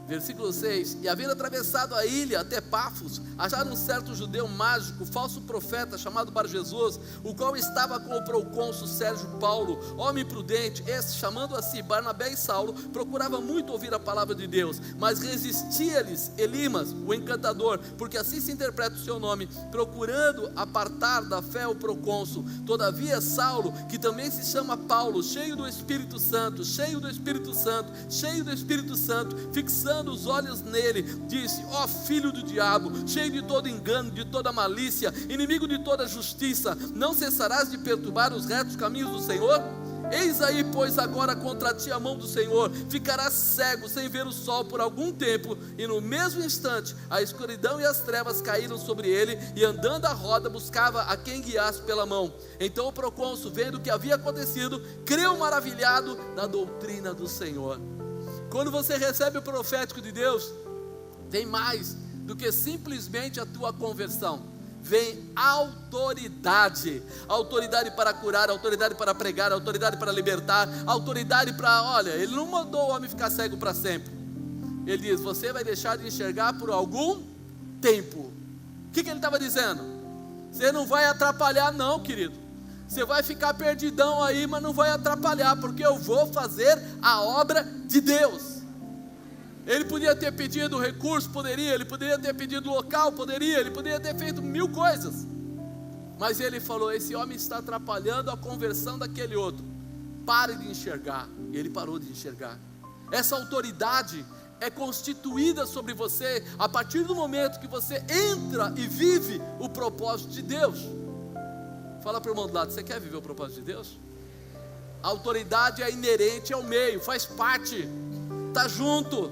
versículo 6: e havendo atravessado a ilha até Pafos, acharam um certo judeu mágico, falso profeta, chamado Bar-Jesus, o qual estava com o procônsul Sérgio Paulo, homem prudente. Este, chamando a si Barnabé e Saulo, procurava muito ouvir a palavra de Deus, mas resistia-lhes Elimas, o encantador, porque assim se interpreta o seu nome, procurando apartar da fé o procônsul. Todavia Saulo, que também se chama Paulo, cheio do Espírito Santo, fixando os olhos nele, disse: ó filho do diabo, cheio de todo engano, de toda malícia, inimigo de toda justiça, não cessarás de perturbar os retos caminhos do Senhor? Eis aí, pois, agora contra ti a mão do Senhor, ficarás cego, sem ver o sol por algum tempo. E no mesmo instante a escuridão e as trevas caíram sobre ele, e andando à roda buscava a quem guiasse pela mão. Então o procônsul, vendo o que havia acontecido, creu maravilhado na doutrina do Senhor. Quando você recebe o profético de Deus, vem mais do que simplesmente a tua conversão, vem autoridade para curar, autoridade para pregar, autoridade para libertar, autoridade para, olha, ele não mandou o homem ficar cego para sempre, ele diz: você vai deixar de enxergar por algum tempo. O que ele estava dizendo? Você não vai atrapalhar não, querido, você vai ficar perdidão aí, mas não vai atrapalhar, porque eu vou fazer a obra de Deus. Ele podia ter pedido recurso, poderia, ele poderia ter pedido local, poderia, ele poderia ter feito 1000 coisas, mas ele falou: esse homem está atrapalhando a conversão daquele outro, pare de enxergar. E ele parou de enxergar. Essa autoridade é constituída sobre você a partir do momento que você entra e vive o propósito de Deus. Fala para o irmão do lado: você quer viver o propósito de Deus? A autoridade é inerente ao meio, faz parte, está junto,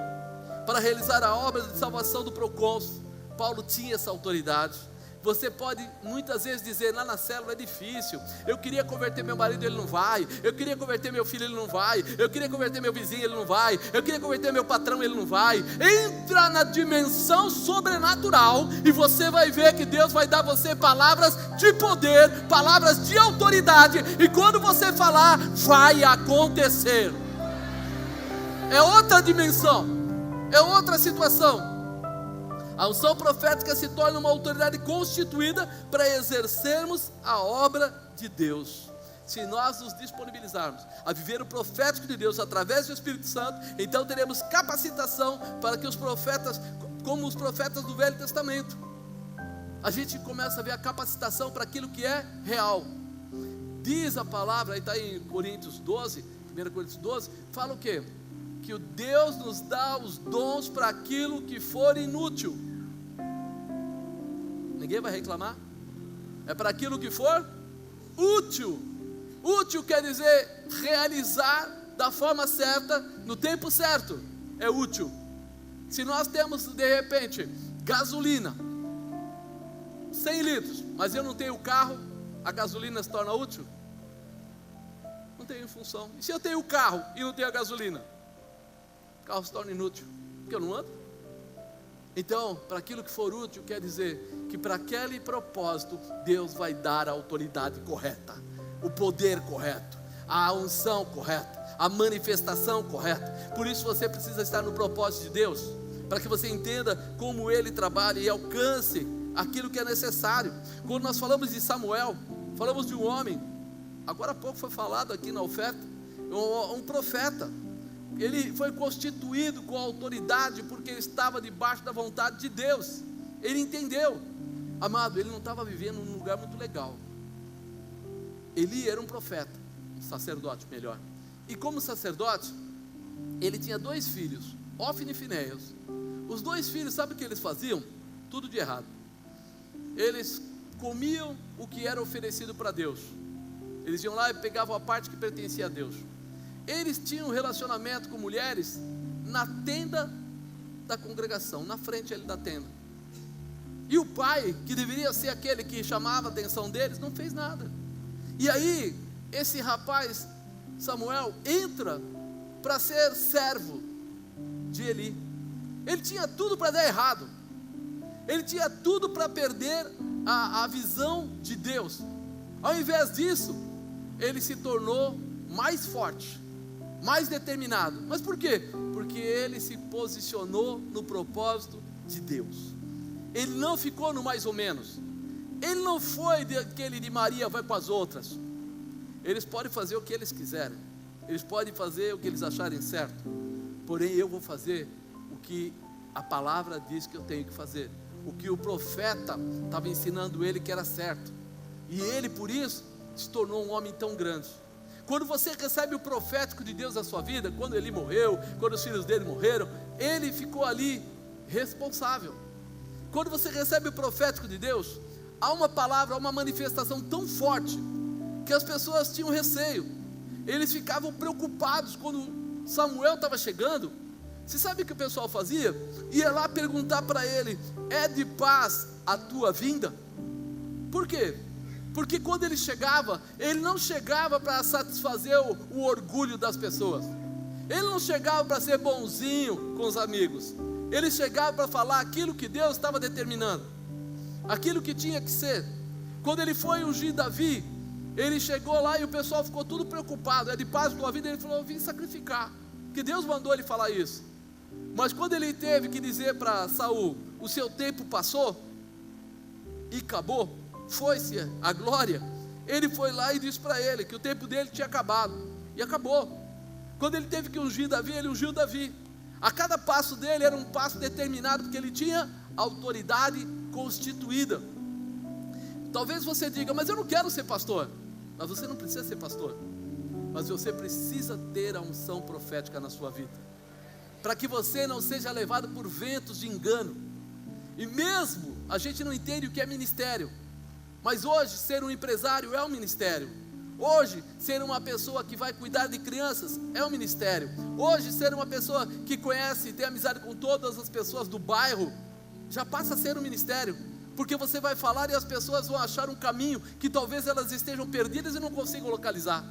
para realizar a obra de salvação do procônsul. Paulo tinha essa autoridade. Você pode muitas vezes dizer: lá na célula é difícil, eu queria converter meu marido, ele não vai, eu queria converter meu filho, ele não vai, eu queria converter meu vizinho, ele não vai, eu queria converter meu patrão, ele não vai. Entra na dimensão sobrenatural e você vai ver que Deus vai dar a você palavras de poder, palavras de autoridade, e quando você falar, vai acontecer. É outra dimensão, é outra situação. A unção profética se torna uma autoridade constituída para exercermos a obra de Deus. Se nós nos disponibilizarmos a viver o profético de Deus através do Espírito Santo, então teremos capacitação para que os profetas, como os profetas do Velho Testamento, a gente começa a ver a capacitação para aquilo que é real. Diz a palavra, aí está em Coríntios 12, 1 Coríntios 12, fala o quê? Que o Deus nos dá os dons para aquilo que for inútil. Ninguém vai reclamar? É para aquilo que for útil. Útil quer dizer realizar da forma certa, no tempo certo. É útil. Se nós temos de repente gasolina 100 litros, mas eu não tenho carro, a gasolina se torna útil? não tenho função. E se eu tenho o carro e não tenho a gasolina? O carro se torna inútil, porque eu não ando. Então, para aquilo que for útil, quer dizer que para aquele propósito, Deus vai dar a autoridade correta, o poder correto, a unção correta, a manifestação correta. Por isso você precisa estar no propósito de Deus, para que você entenda como Ele trabalha e alcance aquilo que é necessário. Quando nós falamos de Samuel, falamos de um homem, agora há pouco foi falado aqui na oferta, um profeta. Ele foi constituído com autoridade porque ele estava debaixo da vontade de Deus. Ele entendeu. Amado, ele não estava vivendo num lugar muito legal. Eli era um profeta, um sacerdote melhor. E como sacerdote, ele tinha 2 filhos, Ofni e Finéias. Os 2 filhos, sabe o que eles faziam? Tudo de errado. Eles comiam o que era oferecido para Deus. Eles iam lá e pegavam a parte que pertencia a Deus. Eles tinham um relacionamento com mulheres na tenda da congregação, na frente da tenda. E o pai, que deveria ser aquele que chamava a atenção deles, não fez nada. E aí, esse rapaz, Samuel, entra para ser servo de Eli. Ele tinha tudo para dar errado. Ele tinha tudo para perder a visão de Deus. Ao invés disso, ele se tornou mais forte, mais determinado. Mas por quê? Porque ele se posicionou no propósito de Deus. Ele não ficou no mais ou menos. Ele não foi daquele de Maria vai com as outras. Eles podem fazer o que eles quiserem, eles podem fazer o que eles acharem certo, porém eu vou fazer o que a palavra diz que eu tenho que fazer, o que o profeta estava ensinando ele que era certo. E ele por isso se tornou um homem tão grande. Quando você recebe o profético de Deus na sua vida, quando ele morreu, quando os filhos dele morreram, ele ficou ali responsável. Quando você recebe o profético de Deus, há uma palavra, há uma manifestação tão forte, que as pessoas tinham receio. Eles ficavam preocupados quando Samuel estava chegando. Você sabe o que o pessoal fazia? Ia lá perguntar para ele: é de paz a tua vinda? Por quê? Porque quando ele chegava, ele não chegava para satisfazer o orgulho das pessoas. Ele não chegava para ser bonzinho com os amigos. Ele chegava para falar aquilo que Deus estava determinando, aquilo que tinha que ser. Quando ele foi ungir Davi, ele chegou lá e o pessoal ficou tudo preocupado. É de paz a tua vida? Ele falou: eu vim sacrificar, que Deus mandou ele falar isso. Mas quando ele teve que dizer para Saul: o seu tempo passou e acabou, foi-se a glória, ele foi lá e disse para ele que o tempo dele tinha acabado, e acabou. Quando ele teve que ungir Davi, ele ungiu Davi. A cada passo dele era um passo determinado, porque ele tinha autoridade constituída. Talvez você diga: mas eu não quero ser pastor. Mas você não precisa ser pastor, mas você precisa ter a unção profética na sua vida, para que você não seja levado por ventos de engano. E mesmo a gente não entende o que é ministério, mas hoje ser um empresário é um ministério. Hoje ser uma pessoa que vai cuidar de crianças é um ministério. Hoje ser uma pessoa que conhece e tem amizade com todas as pessoas do bairro já passa a ser um ministério, porque você vai falar e as pessoas vão achar um caminho que talvez elas estejam perdidas e não consigam localizar.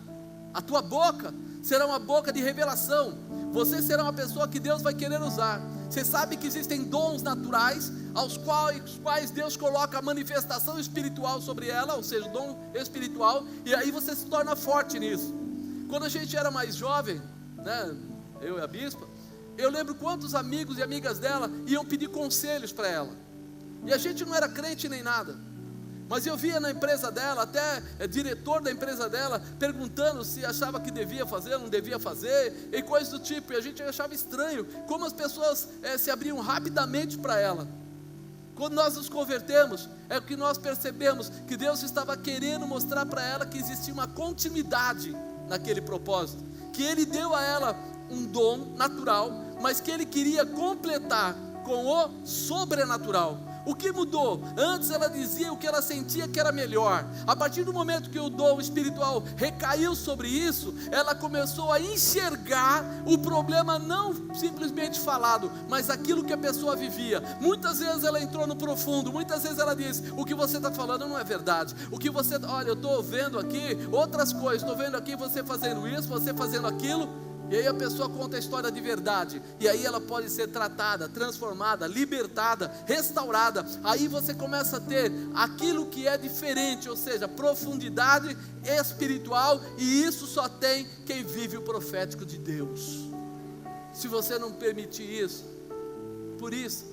A tua boca será uma boca de revelação. Você será uma pessoa que Deus vai querer usar. Você sabe que existem dons naturais, aos quais Deus coloca a manifestação espiritual sobre ela, ou seja, o dom espiritual, e aí você se torna forte nisso. Quando a gente era mais jovem, né, eu e a bispa, eu lembro quantos amigos e amigas dela iam pedir conselhos para ela, e a gente não era crente nem nada, mas eu via na empresa dela, até diretor da empresa dela, perguntando se achava que devia fazer, não devia fazer, e coisas do tipo, e a gente achava estranho, como as pessoas se abriam rapidamente para ela. Quando nós nos convertemos, é que nós percebemos que Deus estava querendo mostrar para ela que existia uma continuidade naquele propósito, que Ele deu a ela um dom natural, mas que Ele queria completar com o sobrenatural, O que mudou? Antes ela dizia o que ela sentia que era melhor. A partir do momento que o dom espiritual recaiu sobre isso, ela começou a enxergar o problema não simplesmente falado, mas aquilo que a pessoa vivia. Muitas vezes ela entrou no profundo, muitas vezes ela disse: o que você está falando não é verdade. Olha, eu estou vendo aqui outras coisas, estou vendo aqui você fazendo isso, você fazendo aquilo. E aí a pessoa conta a história de verdade, e aí ela pode ser tratada, transformada, libertada, restaurada. Aí você começa a ter aquilo que é diferente, ou seja, profundidade espiritual, e isso só tem quem vive o profético de Deus. Se você não permitir isso, por isso,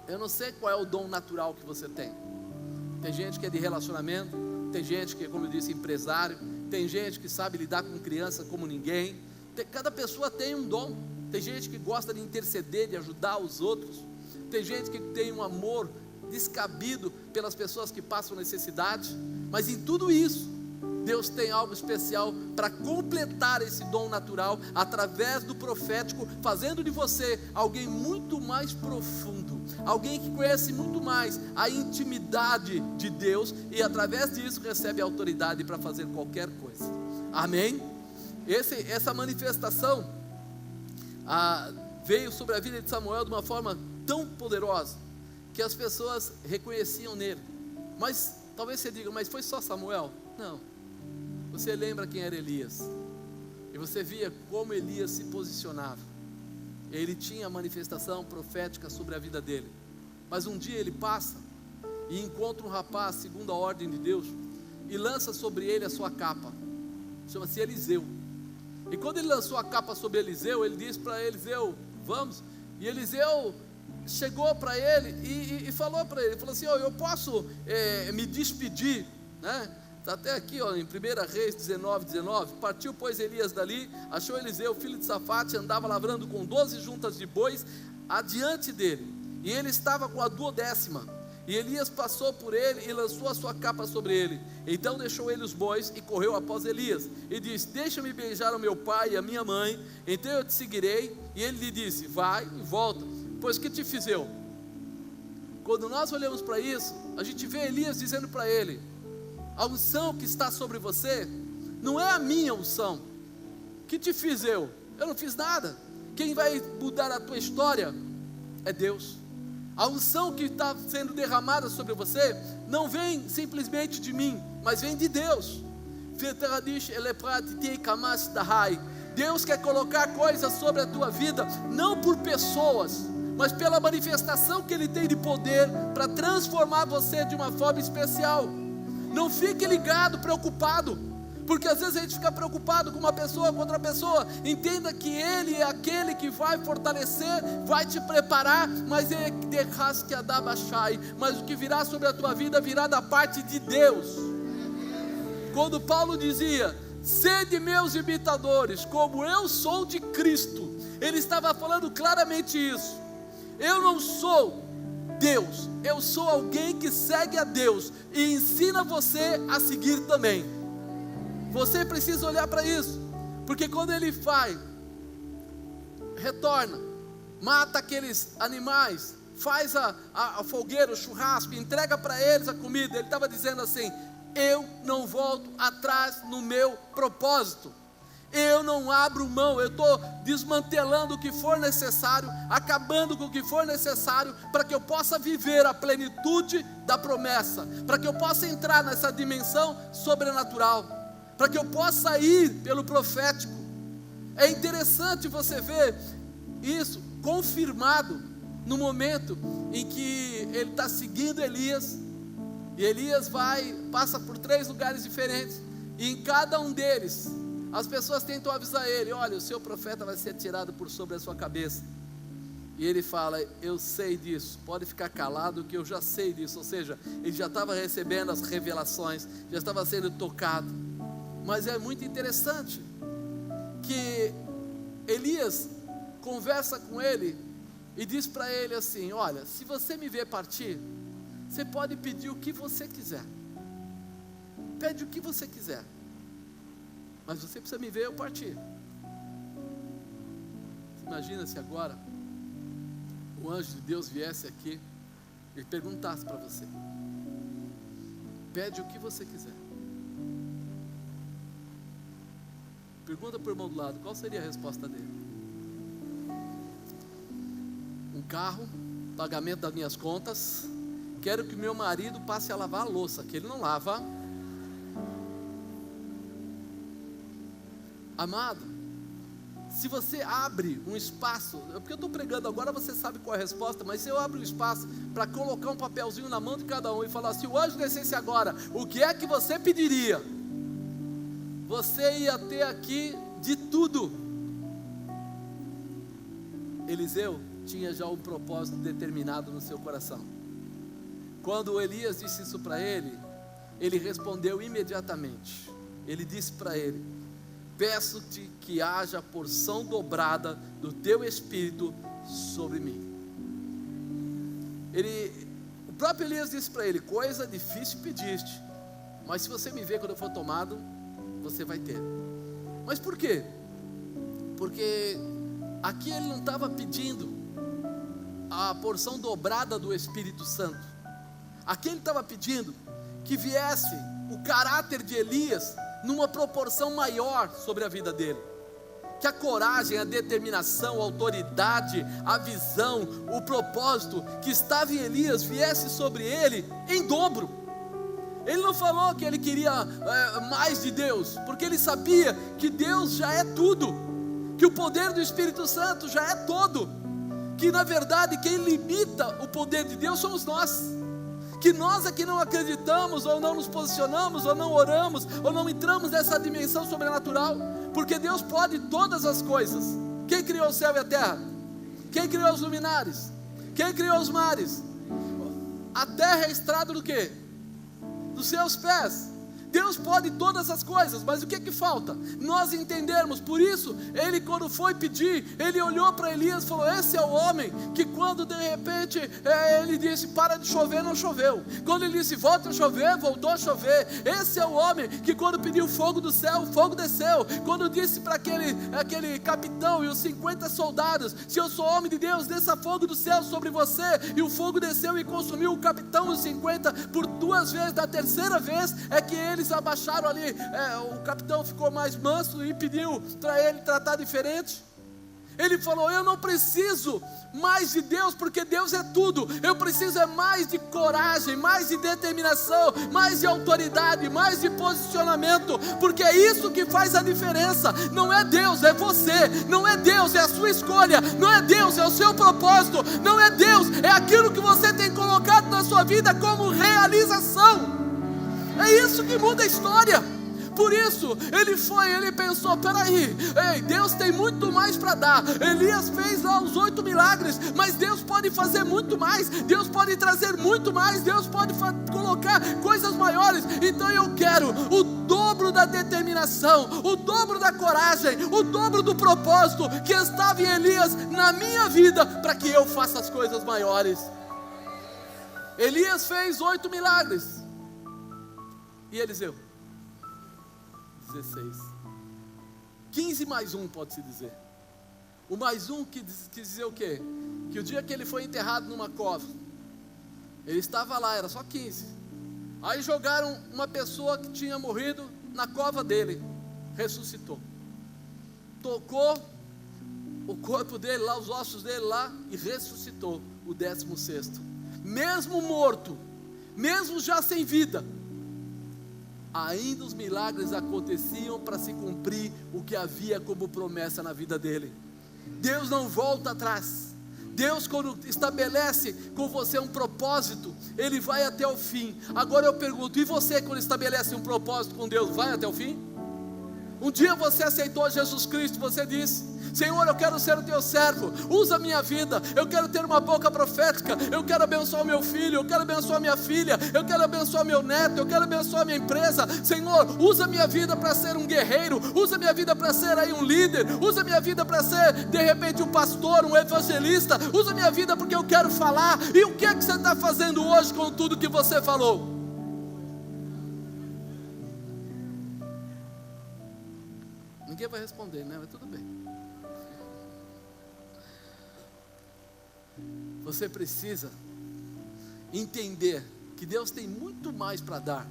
eu não sei qual é o dom natural que você tem. Tem gente que é de relacionamento, tem gente que é, como eu disse, empresário, tem gente que sabe lidar com criança como ninguém. Cada pessoa tem um dom. Tem gente que gosta de interceder, de ajudar os outros. Tem gente que tem um amor descabido pelas pessoas que passam necessidade. Mas em tudo isso, Deus tem algo especial para completar esse dom natural através do profético, fazendo de você alguém muito mais profundo, alguém que conhece muito mais a intimidade de Deus, e através disso recebe autoridade para fazer qualquer coisa. Amém? Essa manifestação veio sobre a vida de Samuel de uma forma tão poderosa que as pessoas reconheciam nele. Mas talvez você diga: mas foi só Samuel? Não. Você lembra quem era Elias, e você via como Elias se posicionava. Ele tinha a manifestação profética sobre a vida dele. Mas um dia ele passa e encontra um rapaz segundo a ordem de Deus, e lança sobre ele a sua capa. Chama-se Eliseu. E quando ele lançou a capa sobre Eliseu, ele disse para Eliseu: vamos. E Eliseu chegou para ele e falou para ele, falou assim: eu posso me despedir, né? Está até aqui em 1 Reis 19. Partiu, pois, Elias dali, achou Eliseu, filho de Safate, andava lavrando com 12 juntas de bois adiante dele, e ele estava com a 12ª. E Elias passou por ele e lançou a sua capa sobre ele. Então deixou ele os bois e correu após Elias, e disse: deixa-me beijar o meu pai e a minha mãe, então eu te seguirei. E ele lhe disse: vai e volta, pois que te fiz eu? Quando nós olhamos para isso, a gente vê Elias dizendo para ele: a unção que está sobre você não é a minha unção. Que te fiz eu? Eu não fiz nada. Quem vai mudar a tua história é Deus. A unção que está sendo derramada sobre você não vem simplesmente de mim, mas vem de Deus. Deus quer colocar coisas sobre a tua vida, não por pessoas, mas pela manifestação que Ele tem de poder para transformar você de uma forma especial. Não fique ligado, preocupado, porque às vezes a gente fica preocupado com uma pessoa, com outra pessoa. Entenda que Ele é aquele que vai fortalecer, vai te preparar, mas o que virá sobre a tua vida virá da parte de Deus. Quando Paulo dizia: sede meus imitadores, como eu sou de Cristo, ele estava falando claramente isso. Eu não sou Deus, eu sou alguém que segue a Deus e ensina você a seguir também. Você precisa olhar para isso, porque quando ele vai, retorna, mata aqueles animais, faz a fogueira, o churrasco, entrega para eles a comida, ele estava dizendo assim: eu não volto atrás no meu propósito, eu não abro mão, eu estou desmantelando o que for necessário, acabando com o que for necessário, para que eu possa viver a plenitude da promessa, para que eu possa entrar nessa dimensão sobrenatural, para que eu possa ir pelo profético. É interessante você ver isso confirmado no momento em que ele está seguindo Elias, e Elias passa por 3 lugares diferentes, e em cada um deles as pessoas tentam avisar ele: olha, o seu profeta vai ser tirado por sobre a sua cabeça. E ele fala: eu sei disso, pode ficar calado que eu já sei disso. Ou seja, ele já estava recebendo as revelações, já estava sendo tocado. Mas é muito interessante que Elias conversa com ele e diz para ele assim: olha, se você me ver partir, você pode pedir o que você quiser, pede o que você quiser, mas você precisa me ver eu partir. Imagina se agora o anjo de Deus viesse aqui e perguntasse para você: pede o que você quiser. Pergunta para o irmão do lado, qual seria a resposta dele? Um carro, pagamento das minhas contas, quero que meu marido passe a lavar a louça, que ele não lava. Amado, se você abre um espaço, porque eu estou pregando agora, você sabe qual é a resposta, mas se eu abro um espaço para colocar um papelzinho na mão de cada um e falar: se o anjo descesse agora, o que é que você pediria? Você ia ter aqui de tudo. Eliseu tinha já um propósito determinado no seu coração. Quando Elias disse isso para ele, ele respondeu imediatamente. Ele disse para ele: peço-te que haja porção dobrada do teu espírito sobre mim. O próprio Elias disse para ele: coisa difícil pediste, mas se você me ver quando eu for tomado, você vai ter. Mas por quê? Porque aqui ele não estava pedindo a porção dobrada do Espírito Santo. Aqui ele estava pedindo que viesse o caráter de Elias numa proporção maior sobre a vida dele. Que a coragem, a determinação, a autoridade, a visão, o propósito que estava em Elias viesse sobre ele em dobro. Ele não falou que ele queria mais de Deus, porque ele sabia que Deus já é tudo, que o poder do Espírito Santo já é todo, que na verdade quem limita o poder de Deus somos nós, que nós aqui não acreditamos, ou não nos posicionamos, ou não oramos, ou não entramos nessa dimensão sobrenatural, porque Deus pode todas as coisas. Quem criou o céu e a terra? Quem criou os luminares? Quem criou os mares? A terra é estrada do quê? Dos seus pés. Deus pode todas as coisas, mas o que é que falta? Nós entendermos. Por isso, ele quando foi pedir, ele olhou para Elias e falou: esse é o homem que quando de repente ele disse para de chover, não choveu. Quando ele disse volta a chover, voltou a chover. Esse é o homem que quando pediu fogo do céu, o fogo desceu. Quando disse para aquele capitão e os 50 soldados: se eu sou homem de Deus, desça fogo do céu sobre você. E o fogo desceu e consumiu o capitão e os 50 por 2 vezes. Da terceira vez é que eles abaixaram ali, o capitão ficou mais manso e pediu para ele tratar diferente. Ele falou: eu não preciso mais de Deus, porque Deus é tudo. Eu preciso mais de coragem, mais de determinação, mais de autoridade, mais de posicionamento, porque é isso que faz a diferença. Não é Deus, é você. Não é Deus, é a sua escolha. Não é Deus, é o seu propósito. Não é Deus, é aquilo que você tem colocado na sua vida como realização. É isso que muda a história. Por isso, ele pensou: peraí, Deus tem muito mais para dar. Elias fez lá os 8 milagres, mas Deus pode fazer muito mais. Deus pode trazer muito mais. Deus pode colocar coisas maiores. Então eu quero o dobro da determinação, o dobro da coragem, o dobro do propósito que estava em Elias na minha vida, para que eu faça as coisas maiores. Elias fez 8 milagres. E Eliseu? 16. 15 mais 1, pode-se dizer. O mais 1 quis dizer o quê? Que o dia que ele foi enterrado numa cova, ele estava lá, era só 15. Aí jogaram uma pessoa que tinha morrido na cova dele, ressuscitou. Tocou o corpo dele lá, os ossos dele lá, e ressuscitou o 16º. Mesmo morto, mesmo já sem vida, ainda os milagres aconteciam para se cumprir o que havia como promessa na vida dele. Deus não volta atrás. Deus, quando estabelece com você um propósito, Ele vai até o fim. Agora eu pergunto: e você, quando estabelece um propósito com Deus, vai até o fim? Um dia você aceitou Jesus Cristo, você disse: Senhor, eu quero ser o teu servo, usa a minha vida, eu quero ter uma boca profética, eu quero abençoar o meu filho, eu quero abençoar minha filha, eu quero abençoar meu neto, eu quero abençoar minha empresa. Senhor, usa a minha vida para ser um guerreiro, usa a minha vida para ser aí um líder, usa a minha vida para ser de repente um pastor, um evangelista, usa a minha vida porque eu quero falar. E o que é que você está fazendo hoje com tudo que você falou? Ninguém vai responder, né? Mas tudo bem. Você precisa entender que Deus tem muito mais para dar,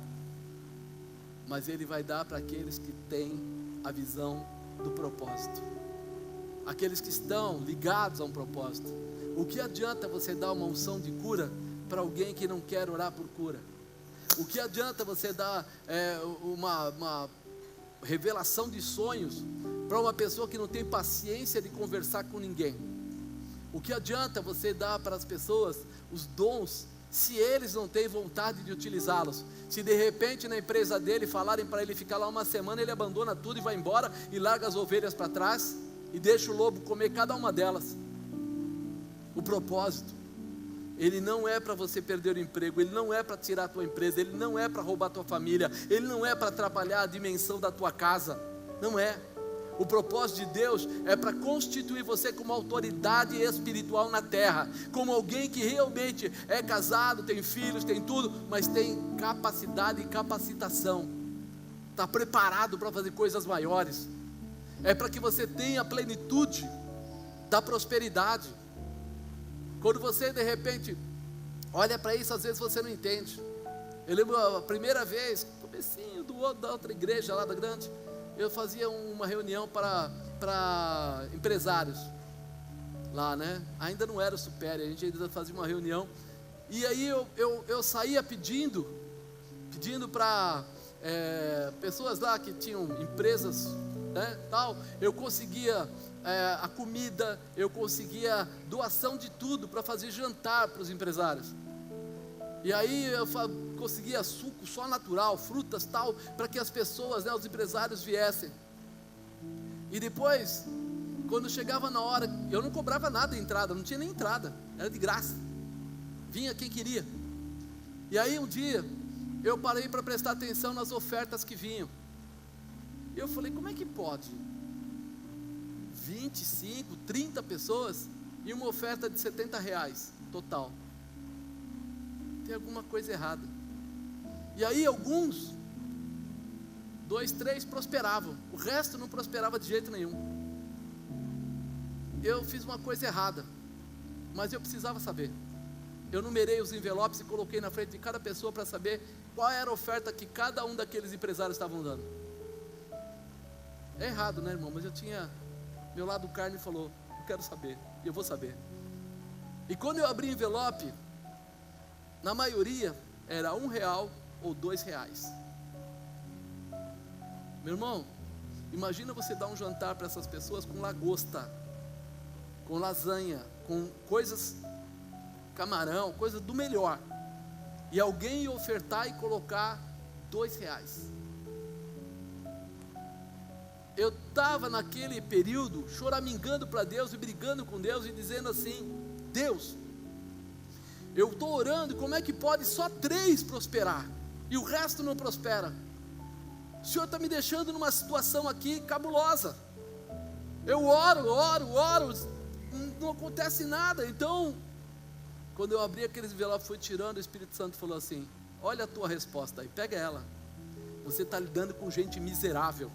mas Ele vai dar para aqueles que têm a visão do propósito, aqueles que estão ligados a um propósito. O que adianta você dar uma unção de cura para alguém que não quer orar por cura? O que adianta você dar uma revelação de sonhos para uma pessoa que não tem paciência de conversar com ninguém? O que adianta você dar para as pessoas os dons, se eles não têm vontade de utilizá-los? Se de repente na empresa dele falarem para ele ficar lá uma semana, ele abandona tudo e vai embora e larga as ovelhas para trás e deixa o lobo comer cada uma delas. O propósito, ele não é para você perder o emprego, ele não é para tirar a tua empresa, ele não é para roubar a tua família, ele não é para atrapalhar a dimensão da tua casa, não é. O propósito de Deus é para constituir você como autoridade espiritual na terra, como alguém que realmente é casado, tem filhos, tem tudo, mas tem capacidade e capacitação, está preparado para fazer coisas maiores. É para que você tenha a plenitude da prosperidade. Quando você de repente olha para isso, às vezes você não entende. Eu lembro a primeira vez, comecinho da outra igreja lá da grande, eu fazia uma reunião para empresários lá, né? Ainda não era o Supério, a gente ainda fazia uma reunião. E aí eu saía pedindo para pessoas lá que tinham empresas, né, tal. Eu conseguia a comida, eu conseguia doação de tudo para fazer jantar para os empresários. E aí eu conseguia suco só natural, frutas tal, para que as pessoas, né, os empresários viessem. E depois, quando chegava na hora, eu não cobrava nada de entrada, não tinha nem entrada, era de graça, vinha quem queria. E aí um dia, eu parei para prestar atenção nas ofertas que vinham. E eu falei, como é que pode 25, 30 pessoas e uma oferta de R$70 total? Tem alguma coisa errada. E aí alguns, 2, 3 prosperavam, o resto não prosperava de jeito nenhum. Eu fiz uma coisa errada, mas eu precisava saber. Eu numerei os envelopes e coloquei na frente de cada pessoa para saber qual era a oferta que cada um daqueles empresários estavam dando. É errado, né, irmão? Mas eu tinha, meu lado carne falou, eu quero saber, e eu vou saber. E quando eu abri o envelope, na maioria era R$1 ou R$2. Meu irmão, imagina você dar um jantar para essas pessoas com lagosta, com lasanha, com coisas, camarão, coisas do melhor, e alguém ia ofertar e colocar R$2. Eu estava naquele período choramingando para Deus e brigando com Deus e dizendo assim, Deus, eu estou orando, como é que pode só 3 prosperar e o resto não prospera? O Senhor está me deixando numa situação aqui cabulosa. Eu oro, não acontece nada. Então, quando eu abri aqueles envelopes, fui tirando, o Espírito Santo falou assim, olha a tua resposta aí, pega ela. Você está lidando com gente miserável.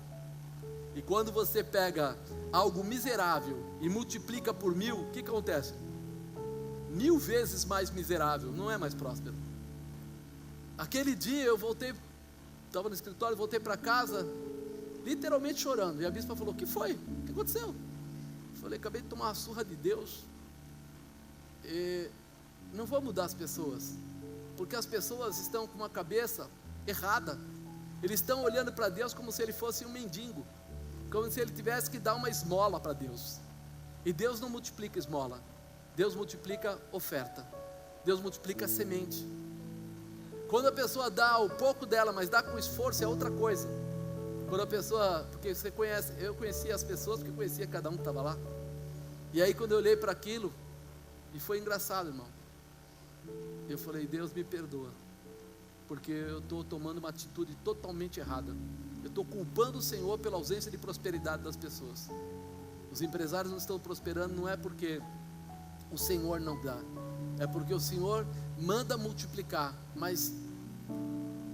E quando você pega algo miserável e multiplica por 1000, o que acontece? 1000 vezes mais miserável, não é mais próspero. Aquele dia eu voltei, estava no escritório, voltei para casa, literalmente chorando. E a bispa falou, o que foi? O que aconteceu? Eu falei, acabei de tomar uma surra de Deus. E não vou mudar as pessoas, porque as pessoas estão com uma cabeça errada. Eles estão olhando para Deus como se ele fosse um mendigo, como se ele tivesse que dar uma esmola para Deus. E Deus não multiplica esmola, Deus multiplica oferta, Deus multiplica semente. Quando a pessoa dá o pouco dela, mas dá com esforço, é outra coisa. Quando a pessoa, porque você conhece, eu conhecia as pessoas, porque conhecia cada um que estava lá. E aí quando eu olhei para aquilo, e foi engraçado, irmão, eu falei, Deus me perdoa, porque eu estou tomando uma atitude totalmente errada. Eu estou culpando o Senhor pela ausência de prosperidade das pessoas. Os empresários não estão prosperando, não é porque o Senhor não dá, é porque o Senhor manda multiplicar, mas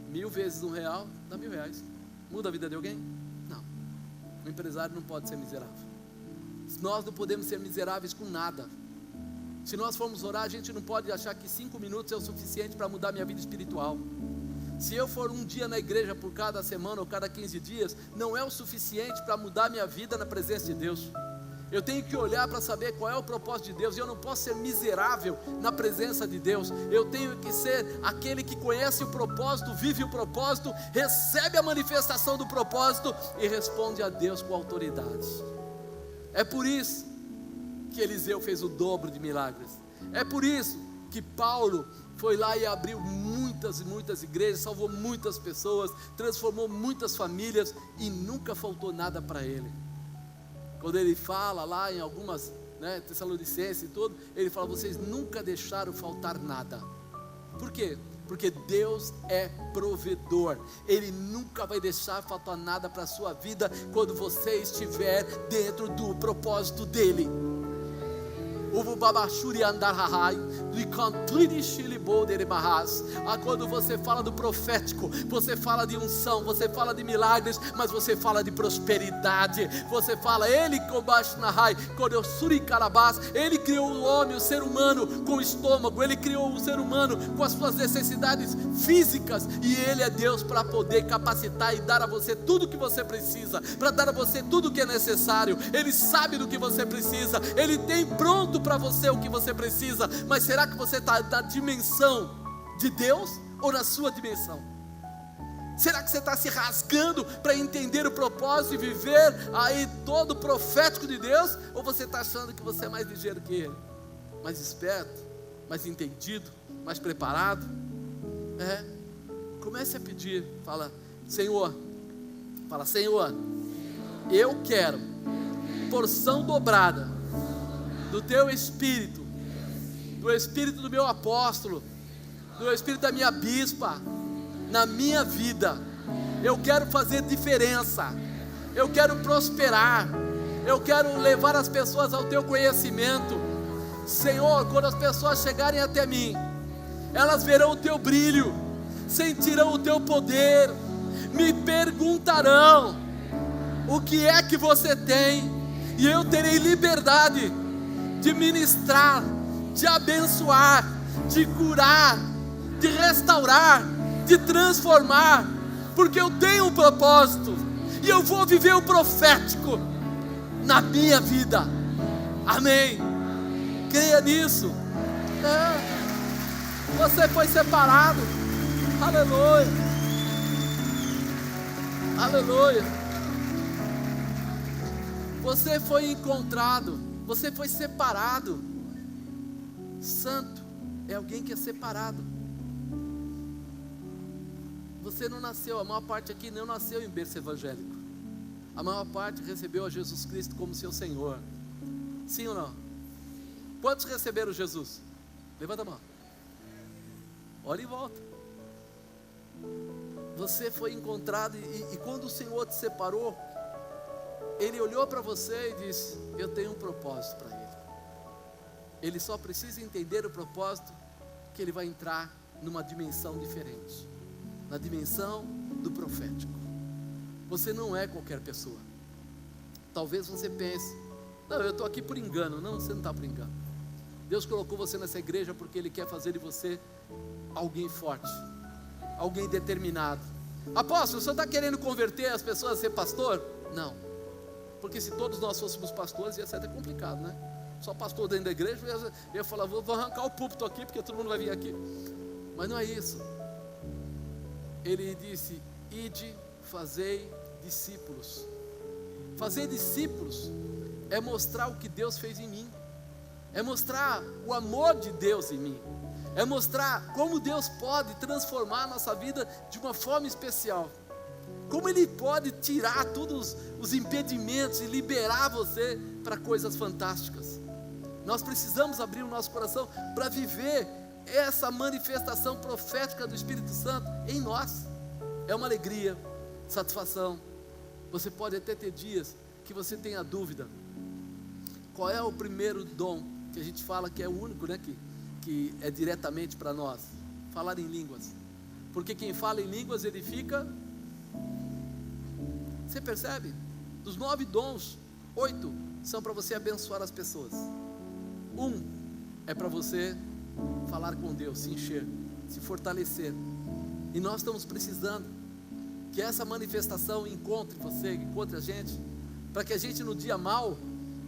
1000 vezes R$1 dá R$1000. Muda a vida de alguém? Não. O empresário não pode ser miserável. Nós não podemos ser miseráveis com nada. Se nós formos orar, a gente não pode achar que 5 minutos é o suficiente para mudar minha vida espiritual. Se eu for um dia na igreja por cada semana ou cada 15 dias, não é o suficiente para mudar minha vida na presença de Deus. Eu tenho que olhar para saber qual é o propósito de Deus. E eu não posso ser miserável na presença de Deus. Eu tenho que ser aquele que conhece o propósito, vive o propósito, recebe a manifestação do propósito e responde a Deus com autoridade. É por isso que Eliseu fez o dobro de milagres. É por isso que Paulo foi lá e abriu muitas e muitas igrejas, salvou muitas pessoas, transformou muitas famílias e nunca faltou nada para ele. Quando ele fala lá em algumas, Tessalonicenses e tudo, ele fala: vocês nunca deixaram faltar nada. Por quê? Porque Deus é provedor. Ele nunca vai deixar faltar nada para a sua vida quando você estiver dentro do propósito dele. Quando você fala do profético, você fala de unção, você fala de milagres, mas você fala de prosperidade. Você fala, ele criou o homem, o ser humano com o estômago, ele criou o ser humano com as suas necessidades físicas, e ele é Deus para poder capacitar e dar a você tudo o que você precisa, para dar a você tudo o que é necessário. Ele sabe do que você precisa, ele tem pronto para você o que você precisa. Mas será que você está na dimensão de Deus ou na sua dimensão? Será que você está se rasgando para entender o propósito e viver aí todo profético de Deus? Ou você está achando que você é mais ligeiro que ele? Mais esperto, mais entendido, mais preparado? Comece a pedir. Fala, Senhor, eu quero porção dobrada do teu Espírito, do Espírito do meu apóstolo, do Espírito da minha bispa, na minha vida. Eu quero fazer diferença, eu quero prosperar, eu quero levar as pessoas ao teu conhecimento. Senhor, quando as pessoas chegarem até mim, elas verão o teu brilho, sentirão o teu poder, me perguntarão: o que é que você tem? E eu terei liberdade de ministrar, de abençoar, de curar, de restaurar, de transformar, porque eu tenho um propósito, e eu vou viver o profético na minha vida. Amém? Creia nisso. Você foi separado. Aleluia, aleluia. Você foi encontrado, você foi separado. Santo é alguém que é separado. Você não nasceu, a maior parte aqui não nasceu em berço evangélico. A maior parte recebeu a Jesus Cristo como seu Senhor. Sim ou não? Quantos receberam Jesus? Levanta a mão. Olha em volta. Você foi encontrado e quando o Senhor te separou, Ele olhou para você e disse: eu tenho um propósito para ele. Ele só precisa entender o propósito, que ele vai entrar numa dimensão diferente, na dimensão do profético. Você não é qualquer pessoa. Talvez você pense: não, eu estou aqui por engano. Não, você não está por engano. Deus colocou você nessa igreja porque Ele quer fazer de você alguém forte, alguém determinado. Apóstolo, o senhor está querendo converter as pessoas a ser pastor? Não, porque se todos nós fôssemos pastores ia ser até complicado, né? Só pastor dentro da igreja, eu ia falar: vou arrancar o púlpito aqui, porque todo mundo vai vir aqui. Mas não é isso. Ele disse: ide, fazei discípulos. Fazer discípulos é mostrar o que Deus fez em mim, é mostrar o amor de Deus em mim, é mostrar como Deus pode transformar a nossa vida de uma forma especial, como Ele pode tirar todos os impedimentos e liberar você para coisas fantásticas. Nós precisamos abrir o nosso coração para viver essa manifestação profética do Espírito Santo em nós. É uma alegria, satisfação. Você pode até ter dias que você tenha dúvida: qual é o primeiro dom que a gente fala que é o único, né, que é diretamente para nós? Falar em línguas. Porque quem fala em línguas, ele fica... Você percebe? Dos 9 dons, 8 são para você abençoar as pessoas. 1 é para você falar com Deus, se encher, se fortalecer. E nós estamos precisando que essa manifestação encontre você, encontre a gente, para que a gente no dia mal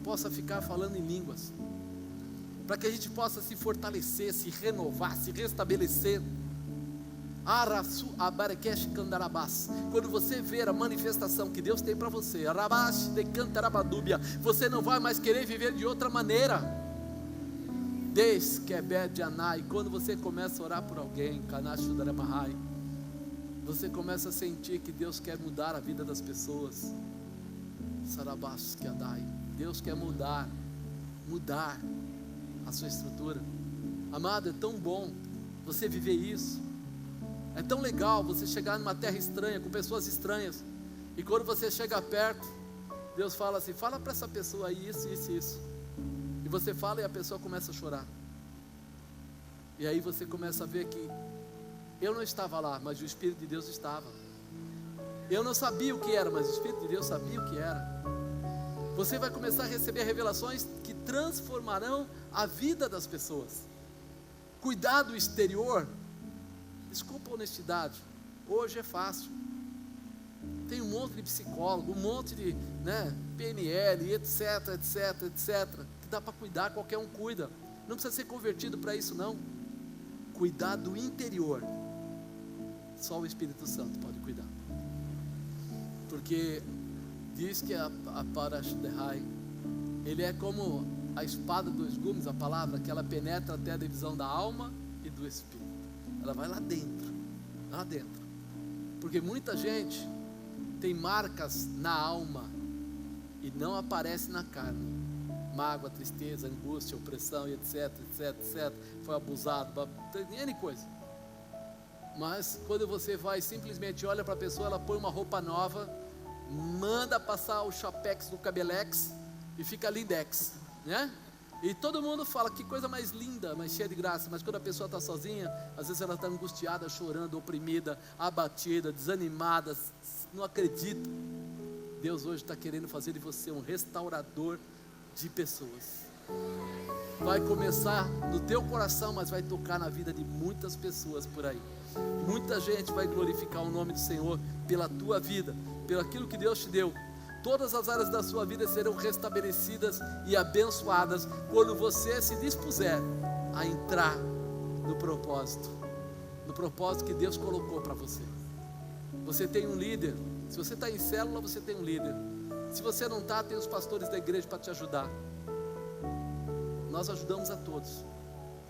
possa ficar falando em línguas, para que a gente possa se fortalecer, se renovar, se restabelecer. Quando você ver a manifestação que Deus tem para você, você não vai mais querer viver de outra maneira. E quando você começa a orar por alguém, você começa a sentir que Deus quer mudar a vida das pessoas. Deus quer mudar a sua estrutura. Amado, é tão bom você viver isso. É tão legal você chegar numa terra estranha, com pessoas estranhas, e quando você chega perto, Deus fala assim: fala para essa pessoa aí isso, isso, isso. E você fala e a pessoa começa a chorar. E aí você começa a ver que eu não estava lá, mas o Espírito de Deus estava. Eu não sabia o que era, mas o Espírito de Deus sabia o que era. Você vai começar a receber revelações que transformarão a vida das pessoas. Cuidar do exterior, desculpa a honestidade, hoje é fácil. Tem um monte de psicólogo, um monte de PNL, etc, etc, etc, que dá para cuidar, qualquer um cuida. Não precisa ser convertido para isso não. Cuidar do interior, só o Espírito Santo pode cuidar. Porque diz que a Parashdehai, ele é como a espada dos gumes, a palavra, que ela penetra até a divisão da alma e do espírito. Ela vai lá dentro. Porque muita gente tem marcas na alma e não aparece na carne. Mágoa, tristeza, angústia, opressão, etc, etc, etc. Foi abusado, N coisa. Mas quando você vai simplesmente olha para a pessoa, ela põe uma roupa nova, manda passar o chapex do cabelex e fica lindex, né? E todo mundo fala, que coisa mais linda, mais cheia de graça. Mas quando a pessoa está sozinha, às vezes ela está angustiada, chorando, oprimida, abatida, desanimada, não acredita. Deus hoje está querendo fazer de você um restaurador de pessoas. Vai começar no teu coração, mas vai tocar na vida de muitas pessoas por aí. Muita gente vai glorificar o nome do Senhor pela tua vida, pelo aquilo que Deus te deu. Todas as áreas da sua vida serão restabelecidas e abençoadas quando você se dispuser a entrar no propósito que Deus colocou para você. Você tem um líder. Se você está em célula, você tem um líder. Se você não está, tem os pastores da igreja para te ajudar. Nós ajudamos a todos.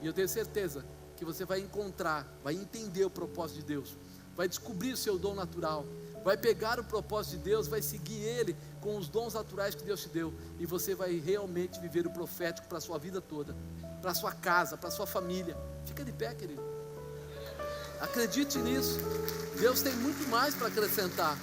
E eu tenho certeza que você vai encontrar, vai entender o propósito de Deus, vai descobrir o seu dom natural, vai pegar o propósito de Deus, vai seguir Ele com os dons naturais que Deus te deu, e você vai realmente viver o profético para a sua vida toda, para a sua casa, para a sua família. Fica de pé, querido. Acredite nisso. Deus tem muito mais para acrescentar.